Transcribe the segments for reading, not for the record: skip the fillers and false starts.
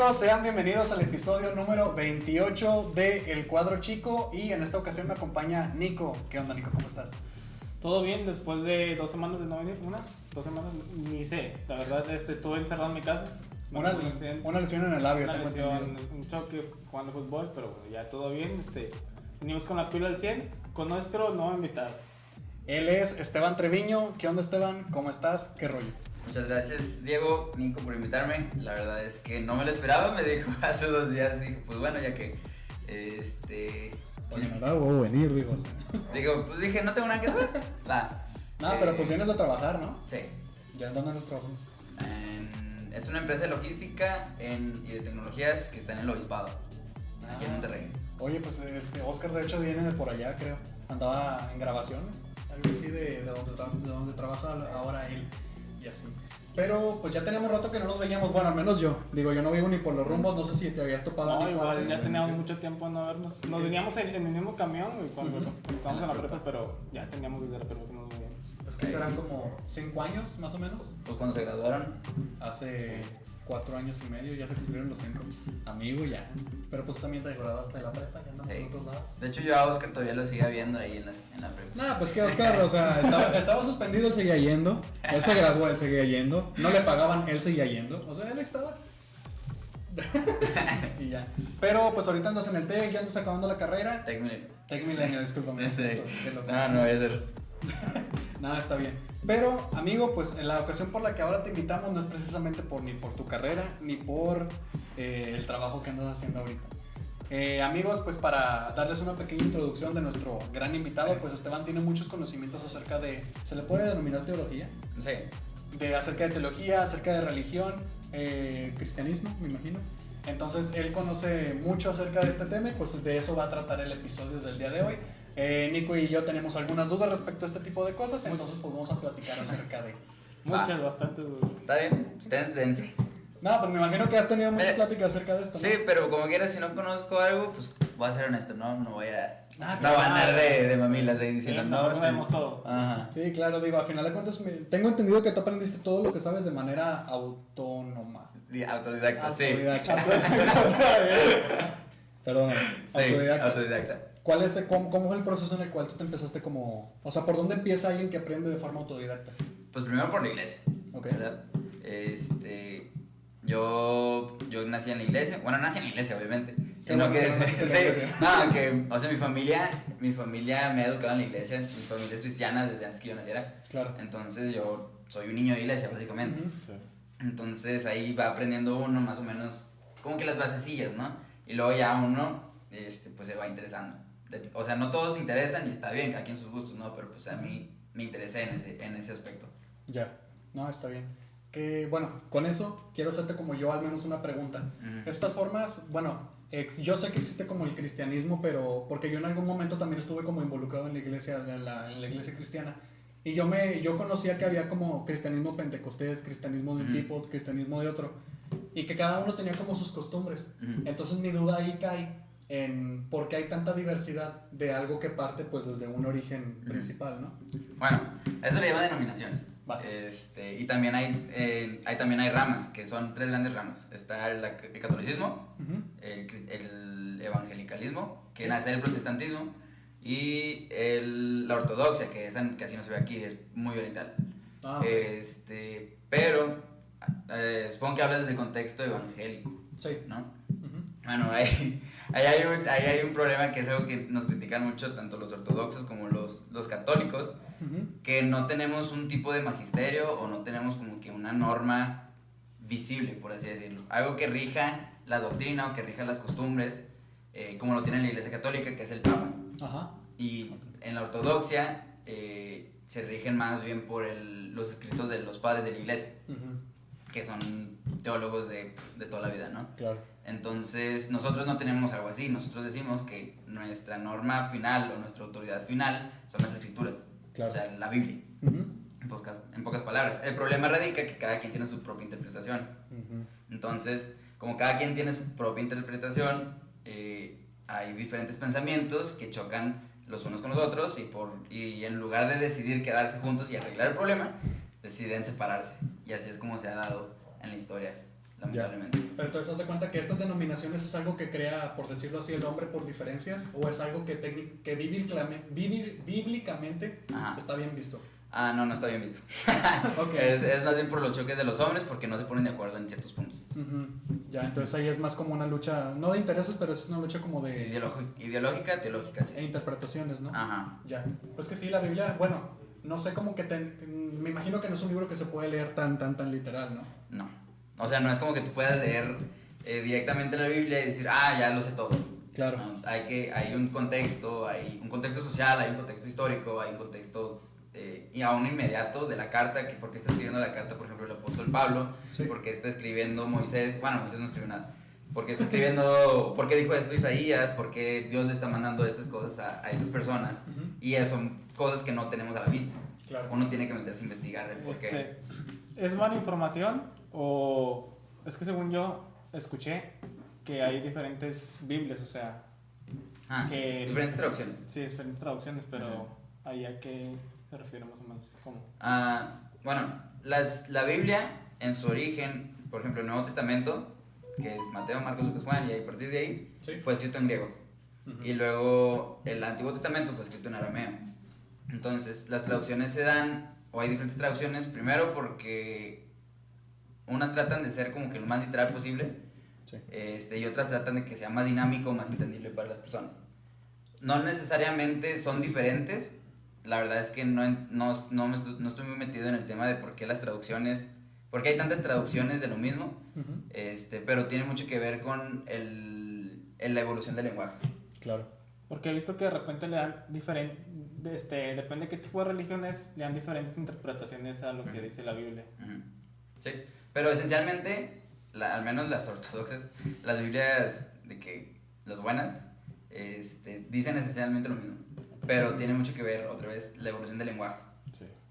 amigos? Sean bienvenidos al episodio número 28 de El Cuadro Chico. Y en esta ocasión me acompaña Nico. ¿Qué onda, Nico? ¿Cómo estás? Todo bien, después de 2 semanas de no venir, 2 semanas, ni sé, la verdad, estuve encerrado en mi casa. Una lesión en el labio. Una lesión, un choque jugando fútbol, pero bueno, ya todo bien, venimos con la pila al 100, con nuestro nuevo invitado. Él es Esteban Treviño. ¿Qué onda, Esteban? ¿Cómo estás? ¿Qué rollo? Muchas gracias, Diego, Nico, por invitarme. La verdad es que no me lo esperaba, me dijo hace 2 días, dije, pues bueno, ya que, Oye, no voy a venir, digo, o sea. Digo, pues dije, no tengo nada que hacer. No, pero pues vienes a trabajar, ¿no? Sí. ¿Ya dónde andas trabajando? Es una empresa de logística y de tecnologías que está en el Obispado, aquí en Monterrey. Oye, pues Oscar de hecho viene de por allá, creo. Andaba en grabaciones, algo así de donde trabaja ahora él y así. Pero pues ya teníamos rato que no nos veíamos, bueno, al menos yo. Digo, yo no vivo ni por los rumbos, no sé si te habías topado. No, igual antes, ya teníamos mucho tiempo no vernos. Nos veníamos en el mismo camión cuando estábamos en la prepa, pero ya teníamos desde la prepa que nos veíamos. Pues que serán como 5 años, más o menos. Pues cuando se graduaron. Hace 4 años y medio, ya se cumplieron los 5. Amigo, ya. Pero pues tú también te graduaste de la prepa, ya andamos en otros lados. De hecho, yo a Oscar todavía lo seguía viendo ahí en la prepa. Nah, pues que Oscar, o sea, estaba suspendido, él seguía yendo. Él se graduó, él seguía yendo. No le pagaban, él seguía yendo. O sea, él estaba. Y ya. Pero pues ahorita andas en el TEC, ya andas acabando la carrera. Tec Milenio, discúlpame. Sí. No voy a hacer. Nada, está bien. Pero, amigo, pues en la ocasión por la que ahora te invitamos no es precisamente ni por tu carrera, ni por el trabajo que andas haciendo ahorita. Amigos, pues para darles una pequeña introducción de nuestro gran invitado, pues Esteban tiene muchos conocimientos acerca de, ¿se le puede denominar teología? Sí. Acerca de teología, acerca de religión, cristianismo, me imagino. Entonces él conoce mucho acerca de este tema y pues de eso va a tratar el episodio del día de hoy. Nico y yo tenemos algunas dudas respecto a este tipo de cosas, entonces pues vamos a platicar acerca de... Bastantes dudas. Está bien, está dense. No, pues me imagino que has tenido muchas pláticas acerca de esto, ¿no? Sí, pero como quieras, si no conozco algo, pues voy a ser honesto, no voy a... Claro. No va a andar de mamilas ahí diciendo, no sabemos todo. Ajá. Sí, claro, digo, a final de cuentas tengo entendido que tú aprendiste todo lo que sabes de manera autónoma. Autodidacta, sí. Perdón, sí, autodidacta. ¿Cómo fue el proceso en el cual tú te empezaste como... O sea, ¿por dónde empieza alguien que aprende de forma autodidacta? Pues primero por la iglesia, ¿verdad? Yo nací en la iglesia, bueno, nací en la iglesia, obviamente. Sino que, o sea, mi familia me ha educado en la iglesia, mi familia es cristiana desde antes que yo naciera. Claro. Entonces yo soy un niño de iglesia, básicamente. Sí. Entonces ahí va aprendiendo uno más o menos como que las basecillas, ¿no? Y luego ya uno, pues se va interesando. O sea, no todos se interesan y está bien, cada quien sus gustos, ¿no? Pero pues a mí me interesé en ese aspecto. Ya, no, está bien. Que bueno, con eso quiero hacerte como yo al menos una pregunta. Estas formas, bueno, yo sé que existe como el cristianismo, pero porque yo en algún momento también estuve como involucrado en la iglesia, en la iglesia cristiana. Y yo conocía que había como cristianismo pentecostés, cristianismo de un tipo, cristianismo de otro. Y que cada uno tenía como sus costumbres. Entonces mi duda ahí cae en por qué hay tanta diversidad de algo que parte pues desde un origen principal, ¿no? Bueno, eso le llama denominaciones. Y también hay ramas, que son 3 grandes ramas. Está el catolicismo, el evangelicalismo, que nace del protestantismo, y la ortodoxia, que así no se ve aquí, es muy oriental. Pero supongo que hablas desde el contexto evangélico, sí, ¿no? Bueno, ahí hay un problema que es algo que nos critican mucho tanto los ortodoxos como los católicos, que no tenemos un tipo de magisterio o no tenemos como que una norma visible, por así decirlo, algo que rija la doctrina o que rija las costumbres, como lo tiene la Iglesia Católica, que es el Papa. Ajá. Y en la ortodoxia se rigen más bien por los escritos de los padres de la Iglesia, que son teólogos de toda la vida, ¿no? Claro. Entonces nosotros no tenemos algo así, nosotros decimos que nuestra norma final o nuestra autoridad final son las escrituras, claro. O sea, la Biblia, en pocas palabras. El problema radica que cada quien tiene su propia interpretación. Entonces, como cada quien tiene su propia interpretación, hay diferentes pensamientos que chocan los unos con los otros y en lugar de decidir quedarse juntos y arreglar el problema, deciden separarse, y así es como se ha dado en la historia lamentablemente. Ya. Pero entonces, ¿te das cuenta que estas denominaciones es algo que crea, por decirlo así, el hombre por diferencias? ¿O es algo que bíblicamente está bien visto? No está bien visto. Okay. Es más bien por los choques de los hombres porque no se ponen de acuerdo en ciertos puntos. Ya, entonces ahí es más como una lucha, no de intereses, pero es una lucha como de... Ideológica, teológica, sí. E interpretaciones, ¿no? Ajá. Ya, pues que sí, la Biblia, bueno, no sé, como que me imagino que no es un libro que se puede leer tan literal, ¿no? No, o sea, no es como que tú puedas leer directamente la Biblia y decir, ya lo sé todo. Claro. No, hay un contexto social, hay un contexto histórico, hay un contexto y aún inmediato de la carta, que por qué está escribiendo la carta, por ejemplo, el apóstol Pablo, sí. por qué está escribiendo Moisés no escribió nada, por qué está escribiendo, por qué dijo esto Isaías, por qué Dios le está mandando estas cosas a estas personas, y eso son cosas que no tenemos a la vista. Claro. Uno tiene que meterse a investigar el por qué. ¿Es mala información o es que según yo escuché que hay diferentes Biblias, o sea... diferentes traducciones. Sí, diferentes traducciones, pero ahí a qué se refiere más o menos. ¿Cómo? Bueno, la Biblia en su origen, por ejemplo, el Nuevo Testamento, que es Mateo, Marcos, Lucas, Juan, y a partir de ahí fue escrito en griego. Y luego el Antiguo Testamento fue escrito en arameo. Entonces, las traducciones se dan, o hay diferentes traducciones, primero porque unas tratan de ser como que lo más literal posible, y otras tratan de que sea más dinámico, más entendible para las personas. No necesariamente son diferentes, la verdad es que no estoy muy metido en el tema de por qué las traducciones, porque hay tantas traducciones de lo mismo, pero tiene mucho que ver con la evolución del lenguaje. Claro. Porque he visto que de repente le dan depende de qué tipo de religiones, le dan diferentes interpretaciones a lo que dice la Biblia. Sí, pero esencialmente, al menos las ortodoxas, las Biblias las buenas, dicen esencialmente lo mismo, pero tiene mucho que ver, otra vez, la evolución del lenguaje.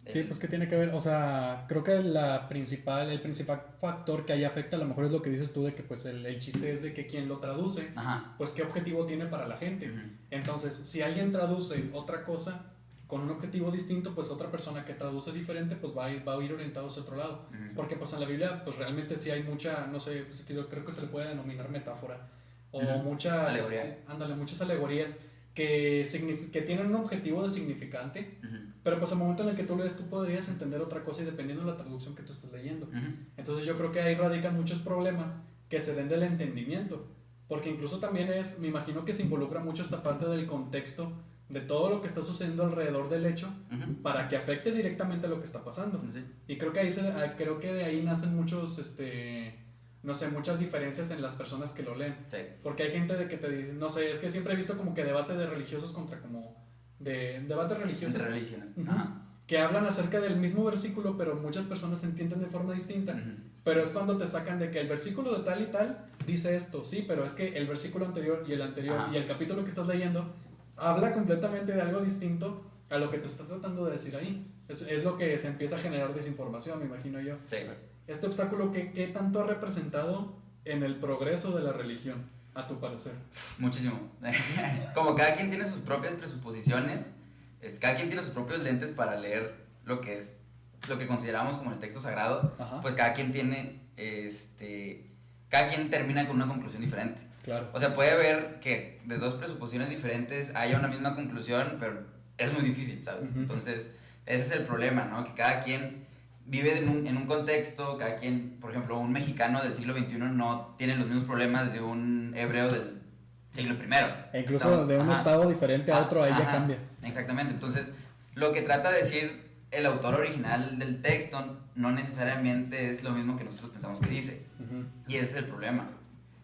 Sí, pues que tiene que ver, o sea, creo que el principal factor que ahí afecta a lo mejor es lo que dices tú de que pues el chiste es de que quien lo traduce, pues qué objetivo tiene para la gente. Entonces, si alguien traduce otra cosa con un objetivo distinto, pues otra persona que traduce diferente pues va a ir orientado hacia otro lado. Porque pues en la Biblia pues realmente sí hay mucha, no sé, pues, yo creo que se le puede denominar metáfora o muchas muchas alegorías que tienen un objetivo de significante, pero pues al momento en el que tú lees tú podrías entender otra cosa y dependiendo de la traducción que tú estés leyendo. Entonces yo creo que ahí radican muchos problemas que se den del entendimiento, porque incluso también me imagino que se involucra mucho esta parte del contexto de todo lo que está sucediendo alrededor del hecho para que afecte directamente a lo que está pasando. Y creo que de ahí nacen muchos no sé, muchas diferencias en las personas que lo leen. Porque hay gente de que te dice, no sé, es que siempre he visto como que debate de religiosos contra como debates religiosos. Entre religiones. Que hablan acerca del mismo versículo, pero muchas personas entienden de forma distinta. Pero es cuando te sacan de que el versículo de tal y tal dice esto, sí, pero es que el versículo anterior y el anterior y el capítulo que estás leyendo habla completamente de algo distinto a lo que te está tratando de decir ahí. Es lo que se empieza a generar desinformación, me imagino yo. Este obstáculo, ¿qué tanto ha representado en el progreso de la religión, a tu parecer? Muchísimo. Como cada quien tiene sus propias presuposiciones, cada quien tiene sus propios lentes para leer lo que consideramos como el texto sagrado, pues cada quien termina con una conclusión diferente. Claro. O sea, puede haber que de dos presuposiciones diferentes haya una misma conclusión, pero es muy difícil, ¿sabes? Entonces, ese es el problema, ¿no? Que cada quien vive en un contexto, cada quien, por ejemplo, un mexicano del siglo XXI no tiene los mismos problemas de un hebreo del siglo I. E incluso de un estado diferente a otro, ahí ya cambia. Exactamente, entonces lo que trata de decir el autor original del texto no necesariamente es lo mismo que nosotros pensamos que dice. Y ese es el problema.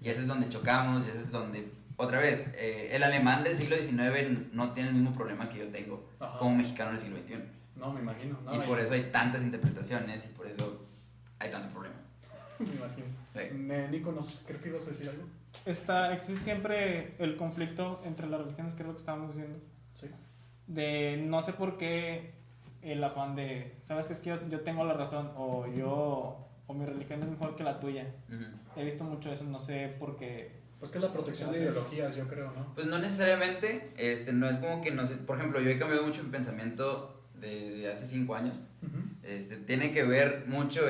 Y ese es donde chocamos, y ese es donde, otra vez, el alemán del siglo XIX no tiene el mismo problema que yo tengo como mexicano del siglo XXI. No, me imagino. No, y por eso hay tantas interpretaciones y por eso hay tanto problema. Me imagino. Nico, creo que ibas a decir algo. Existe siempre el conflicto entre las religiones, que es lo que estábamos diciendo. Sí. De no sé por qué el afán de, sabes que es que yo tengo la razón o mi religión es mejor que la tuya. He visto mucho eso, no sé por qué. Pues que es la protección de ideologías, yo creo, ¿no? Pues no necesariamente, no es como que, no sé, por ejemplo, yo he cambiado mucho mi pensamiento de hace 5 años, tiene que ver mucho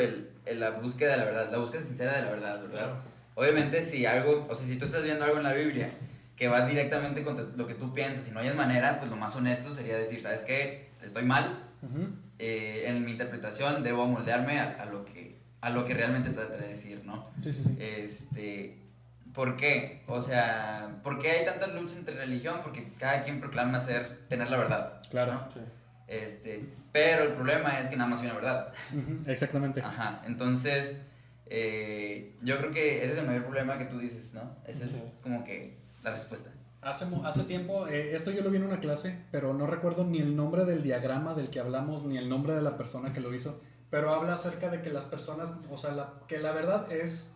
la búsqueda de la verdad, la búsqueda sincera de la verdad, ¿verdad? Claro. Obviamente si algo, o sea, si tú estás viendo algo en la Biblia que va directamente contra lo que tú piensas y no hay manera, pues lo más honesto sería decir, ¿sabes qué? Estoy mal, en mi interpretación debo moldearme a lo que realmente trata de decir, ¿no? Sí. ¿Por qué? O sea, ¿por qué hay tanta lucha entre religión? Porque cada quien proclama tener la verdad. Claro, ¿no? sí. Pero el problema es que nada más hay una verdad. Exactamente. Ajá, entonces, yo creo que ese es el mayor problema que tú dices, ¿no? Esa es como que la respuesta. Hace tiempo, esto yo lo vi en una clase, pero no recuerdo ni el nombre del diagrama del que hablamos, ni el nombre de la persona que lo hizo, pero habla acerca de que las personas, o sea, que la verdad es,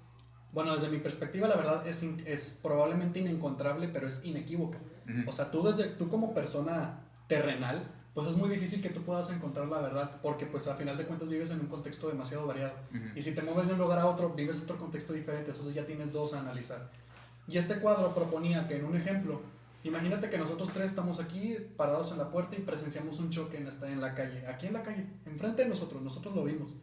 bueno, desde mi perspectiva la verdad es probablemente inencontrable, pero es inequívoca. O sea, tú como persona terrenal, pues es muy difícil que tú puedas encontrar la verdad, porque pues a final de cuentas vives en un contexto demasiado variado. Y si te mueves de un lugar a otro, vives otro contexto diferente, entonces ya tienes dos a analizar. Y este cuadro proponía que en un ejemplo, imagínate que nosotros tres estamos aquí parados en la puerta y presenciamos un choque en la calle, aquí en la calle, enfrente de nosotros lo vimos.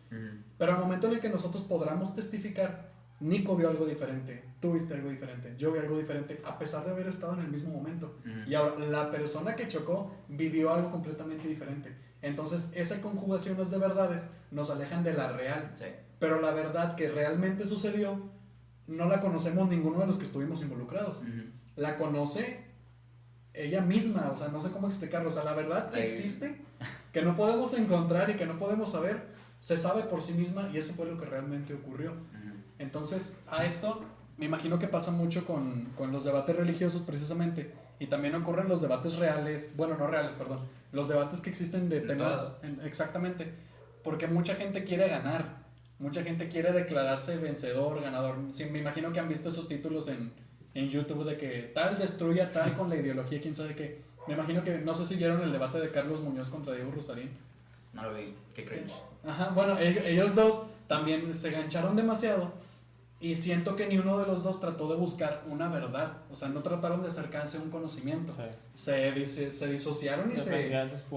Pero al momento en el que nosotros podamos testificar, Nico vio algo diferente, tú viste algo diferente, yo vi algo diferente, a pesar de haber estado en el mismo momento. Y ahora, la persona que chocó vivió algo completamente diferente. Entonces, esas conjugaciones de verdades nos alejan de la real. Sí. Pero la verdad que realmente sucedió, no la conocemos ninguno de los que estuvimos involucrados. La conoce ella misma, o sea, no sé cómo explicarlo. O sea, la verdad que existe, que no podemos encontrar y que no podemos saber, se sabe por sí misma y eso fue lo que realmente ocurrió. Entonces, a esto me imagino que pasa mucho con los debates religiosos precisamente, y también ocurren los debates reales, bueno, no reales, perdón, los debates que existen de temas, exactamente, porque mucha gente quiere ganar, mucha gente quiere declararse vencedor, ganador. Sí, me imagino que han visto esos títulos en YouTube de que tal destruye a tal con la ideología, quién sabe qué. Me imagino que, no sé si vieron el debate de Carlos Muñoz contra Diego Rosarín. No lo vi, qué cringe. Ajá, bueno, ellos dos también se gancharon demasiado. Y siento que ni uno de los dos trató de buscar una verdad. O sea, no trataron de acercarse a un conocimiento. Sí. Se disociaron y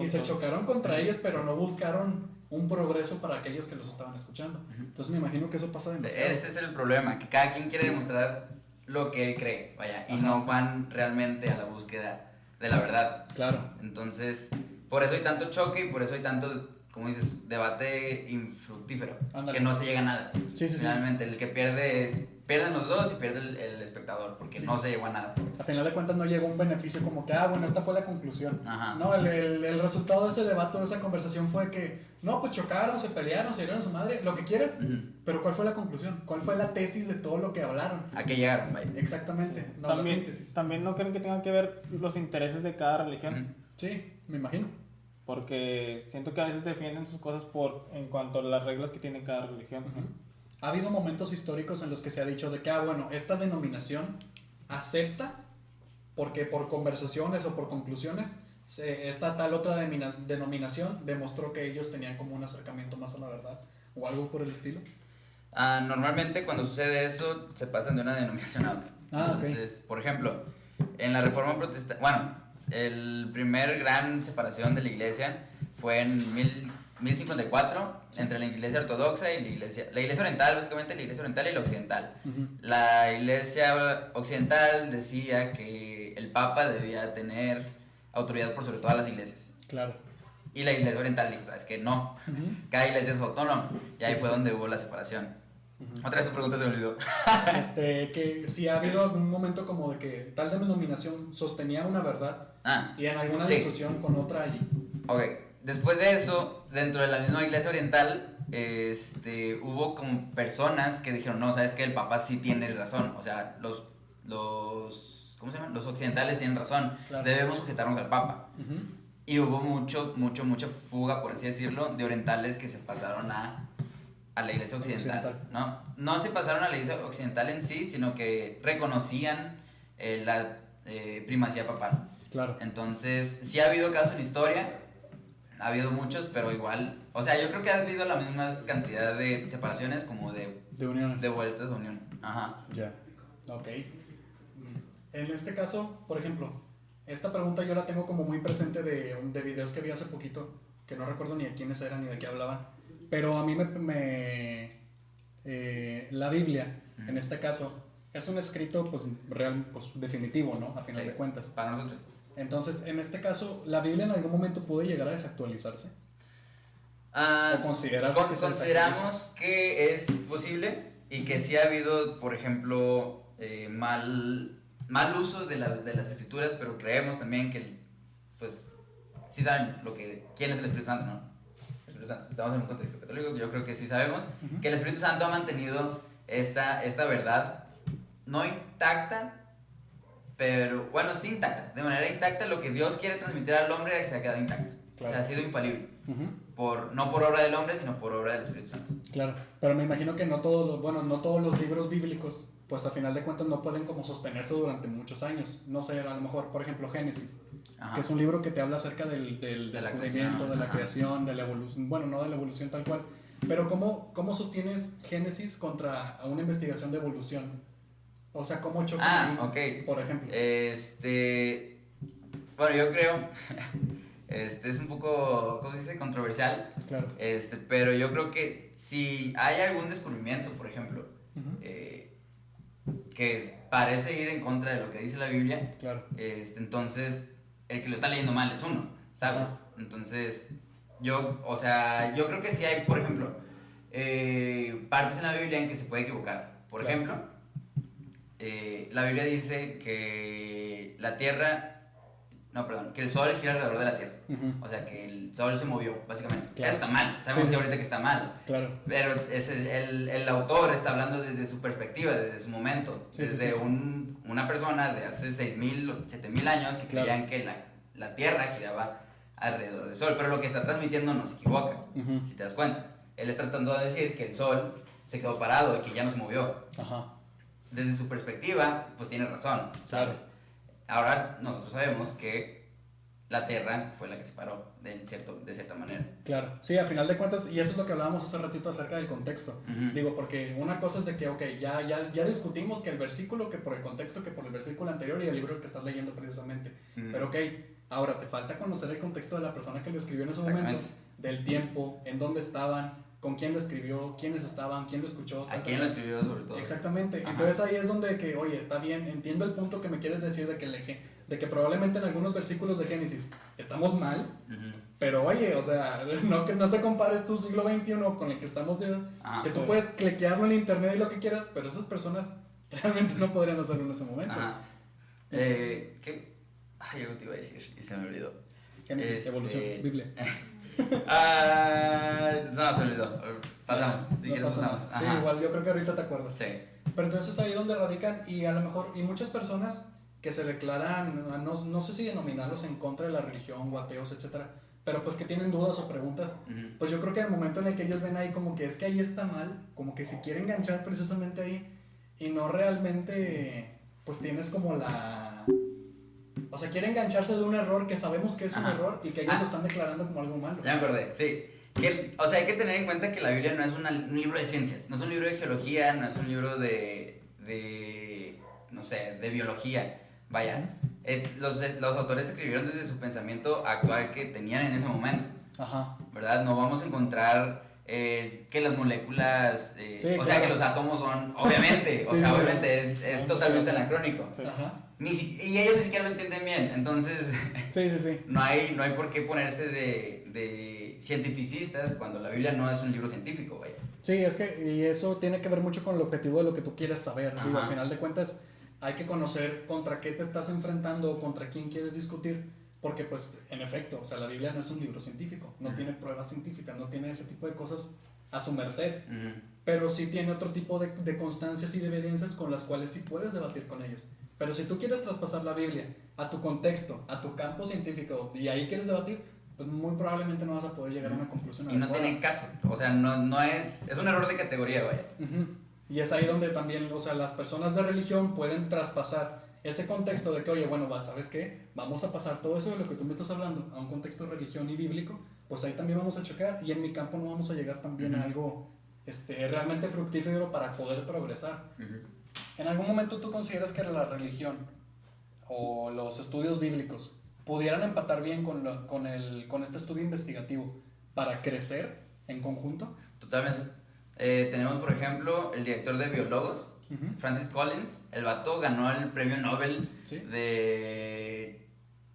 se chocaron contra ellos, pero no buscaron un progreso para aquellos que los estaban escuchando. Entonces me imagino que eso pasa demasiado. Ese es el problema, que cada quien quiere demostrar lo que él cree, vaya, y no van realmente a la búsqueda de la verdad. Claro. Entonces, por eso hay tanto choque y por eso hay tanto, como dices, debate infructífero. Ándale. Que no se llega a nada. Sí. Realmente, el que pierden los dos y pierde el espectador, porque no se llegó a nada. A final de cuentas no llegó un beneficio como que, bueno, esta fue la conclusión. Ajá. No, el resultado de ese debate, de esa conversación fue que, no, pues chocaron, se pelearon, se dieron a su madre, lo que quieras, pero ¿cuál fue la conclusión? ¿Cuál fue la tesis de todo lo que hablaron? ¿A qué llegaron? Vaya. Exactamente, sí. No también, la síntesis. También no creen que tengan que ver los intereses de cada religión. Sí, me imagino. Porque siento que a veces defienden sus cosas en cuanto a las reglas que tiene cada religión. Ha habido momentos históricos en los que se ha dicho de que, bueno, esta denominación acepta, porque por conversaciones o por conclusiones, esta tal otra denominación demostró que ellos tenían como un acercamiento más a la verdad, o algo por el estilo. Normalmente cuando sucede eso, se pasan de una denominación a otra. Entonces, por ejemplo, en la Reforma Protestante, el primer gran separación de la iglesia fue en 1054 entre la iglesia ortodoxa y la iglesia oriental, básicamente la iglesia oriental y la occidental. La iglesia occidental decía que el papa debía tener autoridad por sobre todas las iglesias. Claro. Y la iglesia oriental dijo, ¿sabes qué? No, cada iglesia es autónoma. Y ahí fue donde hubo la separación. Otra vez tu pregunta se me olvidó. Que si ha habido algún momento como de que tal denominación sostenía una verdad y en alguna discusión con otra allí. Ok, después de eso, dentro de la misma iglesia oriental, hubo como personas que dijeron, no, ¿sabes qué? El papá sí tiene razón. O sea, los ¿cómo se llaman? Los occidentales tienen razón. Claro. Debemos sujetarnos al papa. Y hubo mucha fuga, por así decirlo, de orientales que se pasaron a la iglesia occidental. No se pasaron a la iglesia occidental en sí, sino que reconocían la primacía papal. Claro. Entonces, sí ha habido casos en historia, ha habido muchos, pero igual, o sea, yo creo que ha habido la misma cantidad de separaciones como de uniones. De vueltas a unión. Ajá. Ya. Ok. En este caso, por ejemplo, esta pregunta yo la tengo como muy presente de videos que vi hace poquito, que no recuerdo ni de quiénes eran ni de qué hablaban. Pero a mí la Biblia, en este caso, es un escrito pues real, pues definitivo, ¿no? A final de cuentas. Para nosotros. Entonces, en este caso, ¿la Biblia en algún momento puede llegar a desactualizarse? ¿O consideramos que es posible y que sí ha habido, por ejemplo, mal uso de las escrituras, pero creemos también que, pues, sí saben quién es el Espíritu Santo, ¿no? El Espíritu Santo. Estamos en un contexto católico, yo creo que sí sabemos que el Espíritu Santo ha mantenido esta verdad, no intacta, pero, bueno, sí intacta, de manera intacta, lo que Dios quiere transmitir al hombre se ha quedado intacto, claro. O sea, ha sido infalible, no por obra del hombre, sino por obra del Espíritu Santo. Claro, pero me imagino que no todos los libros bíblicos, pues a final de cuentas no pueden como sostenerse durante muchos años. No sé, a lo mejor, por ejemplo, Génesis, que es un libro que te habla acerca del descubrimiento, de la creación, de la evolución, bueno, no de la evolución tal cual, pero ¿cómo sostienes Génesis contra una investigación de evolución? O sea, ¿cómo chocan ahí, por ejemplo? Bueno, yo creo, es un poco, ¿cómo se dice? Controversial. Claro. Pero yo creo que si hay algún descubrimiento, por ejemplo, que parece ir en contra de lo que dice la Biblia, claro. Entonces el que lo está leyendo mal es uno, ¿sabes? Entonces, yo creo que sí hay, por ejemplo, partes en la Biblia en que se puede equivocar. Por ejemplo, la Biblia dice que que el sol gira alrededor de la Tierra. O sea, que el sol se movió, básicamente. Claro. Eso está mal, sabemos que ahorita que está mal. Claro. Pero el autor está hablando desde su perspectiva, desde su momento. Desde una persona de hace 6,000 o 7,000 años que creían que la Tierra giraba alrededor del sol. Pero lo que está transmitiendo no se equivoca, si te das cuenta. Él está tratando de decir que el sol se quedó parado y que ya no se movió. Ajá. Desde su perspectiva, pues tiene razón, ¿sabes? Claro. Ahora nosotros sabemos que la Tierra fue la que se paró de cierta manera. Claro, sí, a final de cuentas, y eso es lo que hablábamos hace ratito acerca del contexto. Digo, porque una cosa es de que, ya discutimos que el versículo, que por el contexto, que por el versículo anterior y el libro que estás leyendo precisamente. Pero ahora te falta conocer el contexto de la persona que lo escribió en ese momento, del tiempo, en dónde estaban, con quién lo escribió, quiénes estaban, quién lo escuchó. ¿A quién lo escribió sobre todo? Exactamente. Ajá. Entonces ahí es donde está bien, entiendo el punto que me quieres decir de que probablemente en algunos versículos de Génesis estamos mal, pero o sea, no te compares tu siglo XXI con el que estamos que tú puedes cliquearlo en internet y lo que quieras, pero esas personas realmente no podrían hacerlo en ese momento. Ajá. Algo te iba a decir y se me olvidó. Génesis, evolución, Biblia. No, se olvidó. Pasamos. Pasamos. Sí, igual yo creo que ahorita te acuerdas. Sí. Pero entonces ahí donde radican, y a lo mejor, y muchas personas que se declaran, no sé si denominarlos en contra de la religión o ateos, etcétera, pero pues que tienen dudas o preguntas, pues yo creo que en el momento en el que ellos ven ahí como que es que ahí está mal, como que se quiere enganchar precisamente ahí, y no realmente, pues tienes como o sea, quiere engancharse de un error que sabemos que es un error y que ellos lo están declarando como algo malo. Ya me acordé, sí. O sea, hay que tener en cuenta que la Biblia no es un libro de ciencias, no es un libro de geología, no es un libro no sé, de biología. Vaya, los autores escribieron desde su pensamiento actual que tenían en ese momento. Ajá. ¿Verdad? No vamos a encontrar que las moléculas, o sea, que los átomos son, obviamente, obviamente es totalmente anacrónico. Sí. Ajá. Y ellos ni siquiera lo entienden bien, entonces no hay por qué ponerse de cientificistas cuando la Biblia no es un libro científico, vaya. Sí, y eso tiene que ver mucho con el objetivo de lo que tú quieres saber. Digo, al final de cuentas hay que conocer contra qué te estás enfrentando o contra quién quieres discutir, porque pues en efecto, o sea, la Biblia no es un libro científico, no tiene pruebas científicas, no tiene ese tipo de cosas a su merced, pero sí tiene otro tipo de constancias y de evidencias con las cuales sí puedes debatir con ellos. Pero si tú quieres traspasar la Biblia a tu contexto, a tu campo científico, y ahí quieres debatir, pues muy probablemente no vas a poder llegar a una conclusión adecuada. Y no tiene caso, o sea, no es un error de categoría, vaya. Y es ahí donde también, o sea, las personas de religión pueden traspasar ese contexto de que, oye, bueno, ¿sabes qué? Vamos a pasar todo eso de lo que tú me estás hablando a un contexto de religión y bíblico, pues ahí también vamos a chocar, y en mi campo no vamos a llegar también a algo realmente fructífero para poder progresar. ¿En algún momento tú consideras que la religión o los estudios bíblicos pudieran empatar bien con este estudio investigativo para crecer en conjunto. Totalmente. Tenemos, por ejemplo, el director de Biólogos, Francis Collins. El vato ganó el premio Nobel de...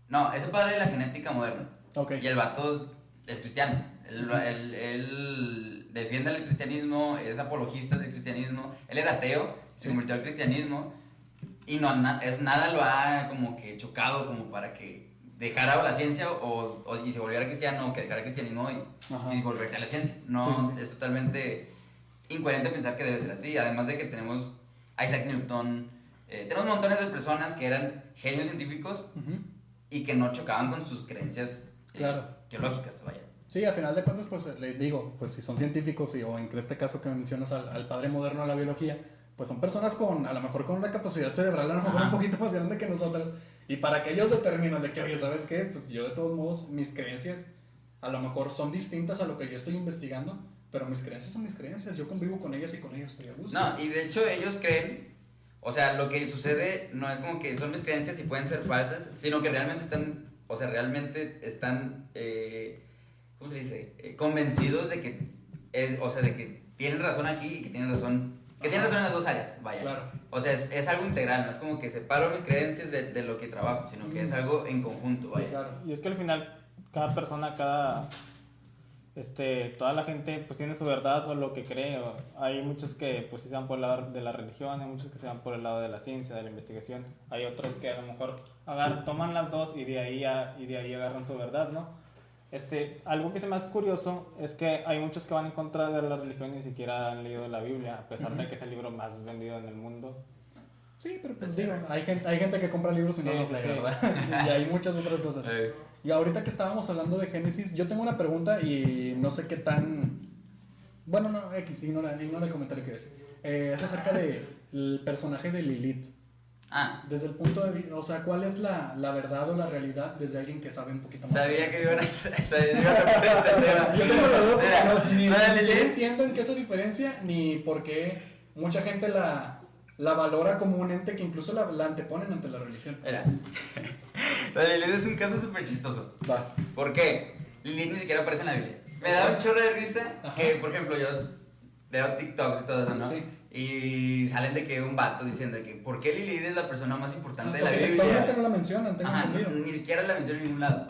No, es el padre de la genética moderna. Okay. Y el vato es cristiano. Él defiende el cristianismo, es apologista del cristianismo. Él era ateo, se convirtió al cristianismo. Y nada lo ha como que chocado como para que dejara la ciencia y se volviera cristiano, o que dejara el cristianismo y volverse a la ciencia. No, es totalmente incoherente pensar que debe ser así. Además de que tenemos Isaac Newton, tenemos montones de personas que eran genios científicos y que no chocaban con sus creencias teológicas, vaya. Sí, a final de cuentas, pues le digo, pues si son científicos o en este caso que mencionas al padre moderno de la biología, pues son personas a lo mejor con una capacidad cerebral a lo mejor un poquito más grande que nosotras, y para que ellos determinen de que, oye, ¿sabes qué? Pues yo de todos modos, mis creencias a lo mejor son distintas a lo que yo estoy investigando, pero mis creencias son mis creencias, yo convivo con ellas y con ellas estoy a gusto. No, y de hecho ellos creen, o sea, lo que sucede no es como que son mis creencias y pueden ser falsas, sino que realmente están, ¿cómo se dice? Convencidos de que, de que tienen razón aquí y que tienen razón en las dos áreas, vaya. Claro. O sea, es algo integral, no es como que separo mis creencias de lo que trabajo, sino que es algo en conjunto, vaya. Claro. Y es que al final, cada persona, toda la gente pues tiene su verdad o lo que cree. Hay muchos que pues se van por el lado de la religión, hay muchos que se van por el lado de la ciencia, de la investigación. Hay otros que a lo mejor toman las dos y de ahí agarran su verdad, ¿no? Algo que se me hace curioso es que hay muchos que van en contra de la religión y ni siquiera han leído la Biblia, a pesar de que es el libro más vendido en el mundo. Sí, pero pues digo, hay gente que compra libros y no los lee, ¿verdad? Y hay muchas otras cosas. Y ahorita que estábamos hablando de Génesis, yo tengo una pregunta y no sé qué tan... Bueno, no, ignora el comentario que ves. Es acerca del personaje de Lilith. Desde el punto de vista, o sea, ¿cuál es la verdad o la realidad desde alguien que sabe un poquito más? Sabía que iban a tocar este tema. Yo tengo la duda, ni siquiera entiendo en qué se diferencia, ni por qué mucha gente la valora como un ente que incluso la anteponen ante la religión. Mira, la Lilith es un caso súper chistoso. Va. ¿Por qué? Lilith ni siquiera aparece en la Biblia. Me da un chorro de risa que, por ejemplo, yo veo TikToks y todo eso, ¿no? Sí. Y salen de que un vato diciendo que ¿por qué Lilith es la persona más importante de la Biblia? Textualmente no la mencionan, tengo entendido. Ni siquiera la mencionan en ningún lado.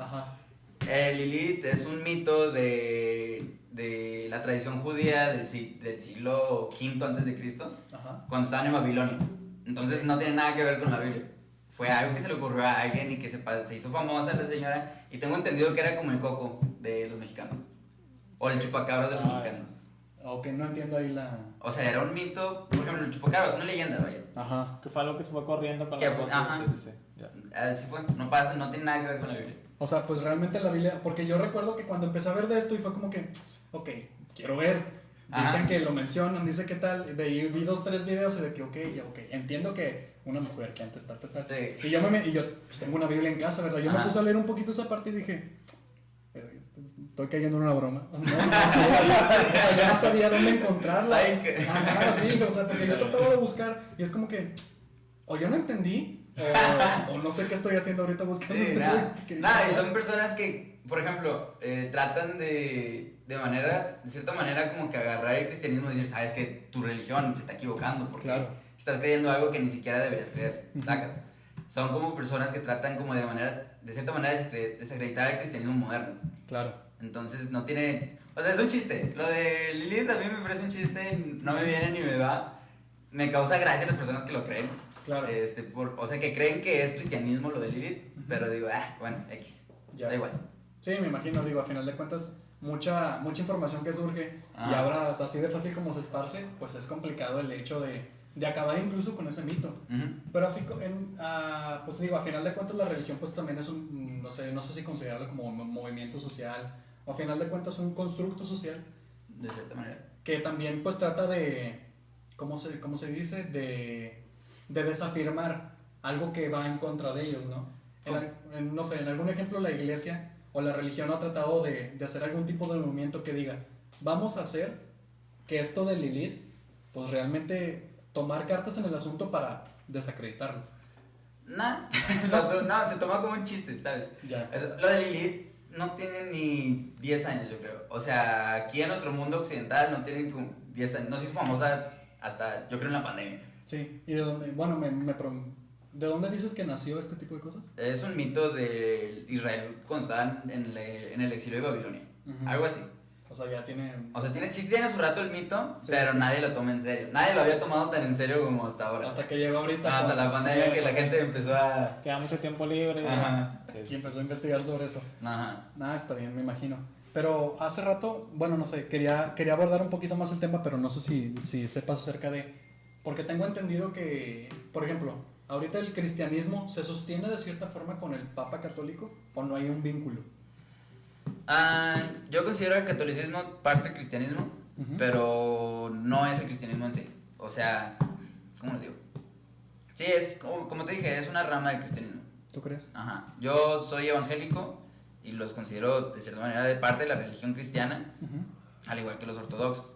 Lilith es un mito de la tradición judía del siglo V antes de Cristo, cuando estaban en Babilonia. Entonces no tiene nada que ver con la Biblia. Fue algo que se le ocurrió a alguien y que se hizo famosa la señora, y tengo entendido que era como el Coco de los mexicanos, o el chupacabras de los mexicanos. Ok, no entiendo ahí la... O sea, era un mito, por ejemplo, el chupacabras, una leyenda, vaya. Que fue algo que se fue corriendo con las cosas. Así fue, no tiene nada que ver con la Biblia. O sea, pues realmente la Biblia, porque yo recuerdo que cuando empecé a ver de esto y fue como que, ok, quiero ver. Dicen que lo mencionan, dice que tal, vi 2-3 videos y de que, ok, entiendo que una mujer que antes tal. Sí. Y yo pues tengo una Biblia en casa, ¿verdad? Yo me puse a leer un poquito esa parte y dije, estoy cayendo en una broma. No sé, o sea, yo no sabía dónde encontrarla. Sí, o sea, porque yo trataba de buscar y es como que, o yo no entendí, o no sé qué estoy haciendo ahorita buscando y son personas que, por ejemplo, tratan de cierta manera, como que agarrar el cristianismo y decir, sabes que tu religión se está equivocando porque estás creyendo algo que ni siquiera deberías creer, ¿sacas? Son como personas que tratan como de cierta manera desacreditar el cristianismo moderno. Claro. Entonces no tiene, o sea, es un chiste. Lo de Lilith a mí me parece un chiste, no me viene ni me va. Me causa gracia las personas que lo creen. Claro. O sea, que creen que es cristianismo lo de Lilith, pero digo, bueno, X, da igual. Sí, me imagino, a final de cuentas, mucha información que surge y ahora así de fácil como se esparce, pues es complicado el hecho de acabar incluso con ese mito. Pero así, pues digo, a final de cuentas la religión pues también es no sé si considerarlo como un movimiento social, o a final de cuentas un constructo social. De cierta manera. Que también pues trata de, ¿cómo se dice? De desafirmar algo que va en contra de ellos, ¿no? No sé, en algún ejemplo la iglesia o la religión ha tratado de hacer algún tipo de movimiento que diga, vamos a hacer que esto de Lilith, pues realmente tomar cartas en el asunto para desacreditarlo. No, se toma como un chiste, ¿sabes? Ya. Lo de Lilith no tienen ni 10 años, yo creo. O sea, aquí en nuestro mundo occidental no tienen como 10 años. No se hizo famosa hasta, yo creo, en la pandemia. Sí, y de dónde, bueno, ¿de dónde dices que nació este tipo de cosas? Es un mito de Israel cuando estaban en el exilio de Babilonia. Algo así. O sea, ya tiene... O sea, sí tiene su rato el mito, sí, pero sí. Nadie lo toma en serio. Nadie lo había tomado tan en serio como hasta ahora. Hasta que llegó ahorita. Hasta la pandemia que la gente empezó a... Queda mucho tiempo libre. Ajá. Y empezó a investigar sobre eso. Ajá. Nada, está bien, me imagino. Pero hace rato, bueno, no sé, quería abordar un poquito más el tema, pero no sé si sepas acerca de... Porque tengo entendido que, por ejemplo, ahorita el cristianismo se sostiene de cierta forma con el Papa Católico, ¿o no hay un vínculo? Yo considero el catolicismo parte del cristianismo, pero no es el cristianismo en sí. O sea, ¿cómo lo digo? Sí, es como te dije, es una rama del cristianismo. ¿Tú crees? Ajá. Yo soy evangélico y los considero de cierta manera de parte de la religión cristiana, al igual que los ortodoxos.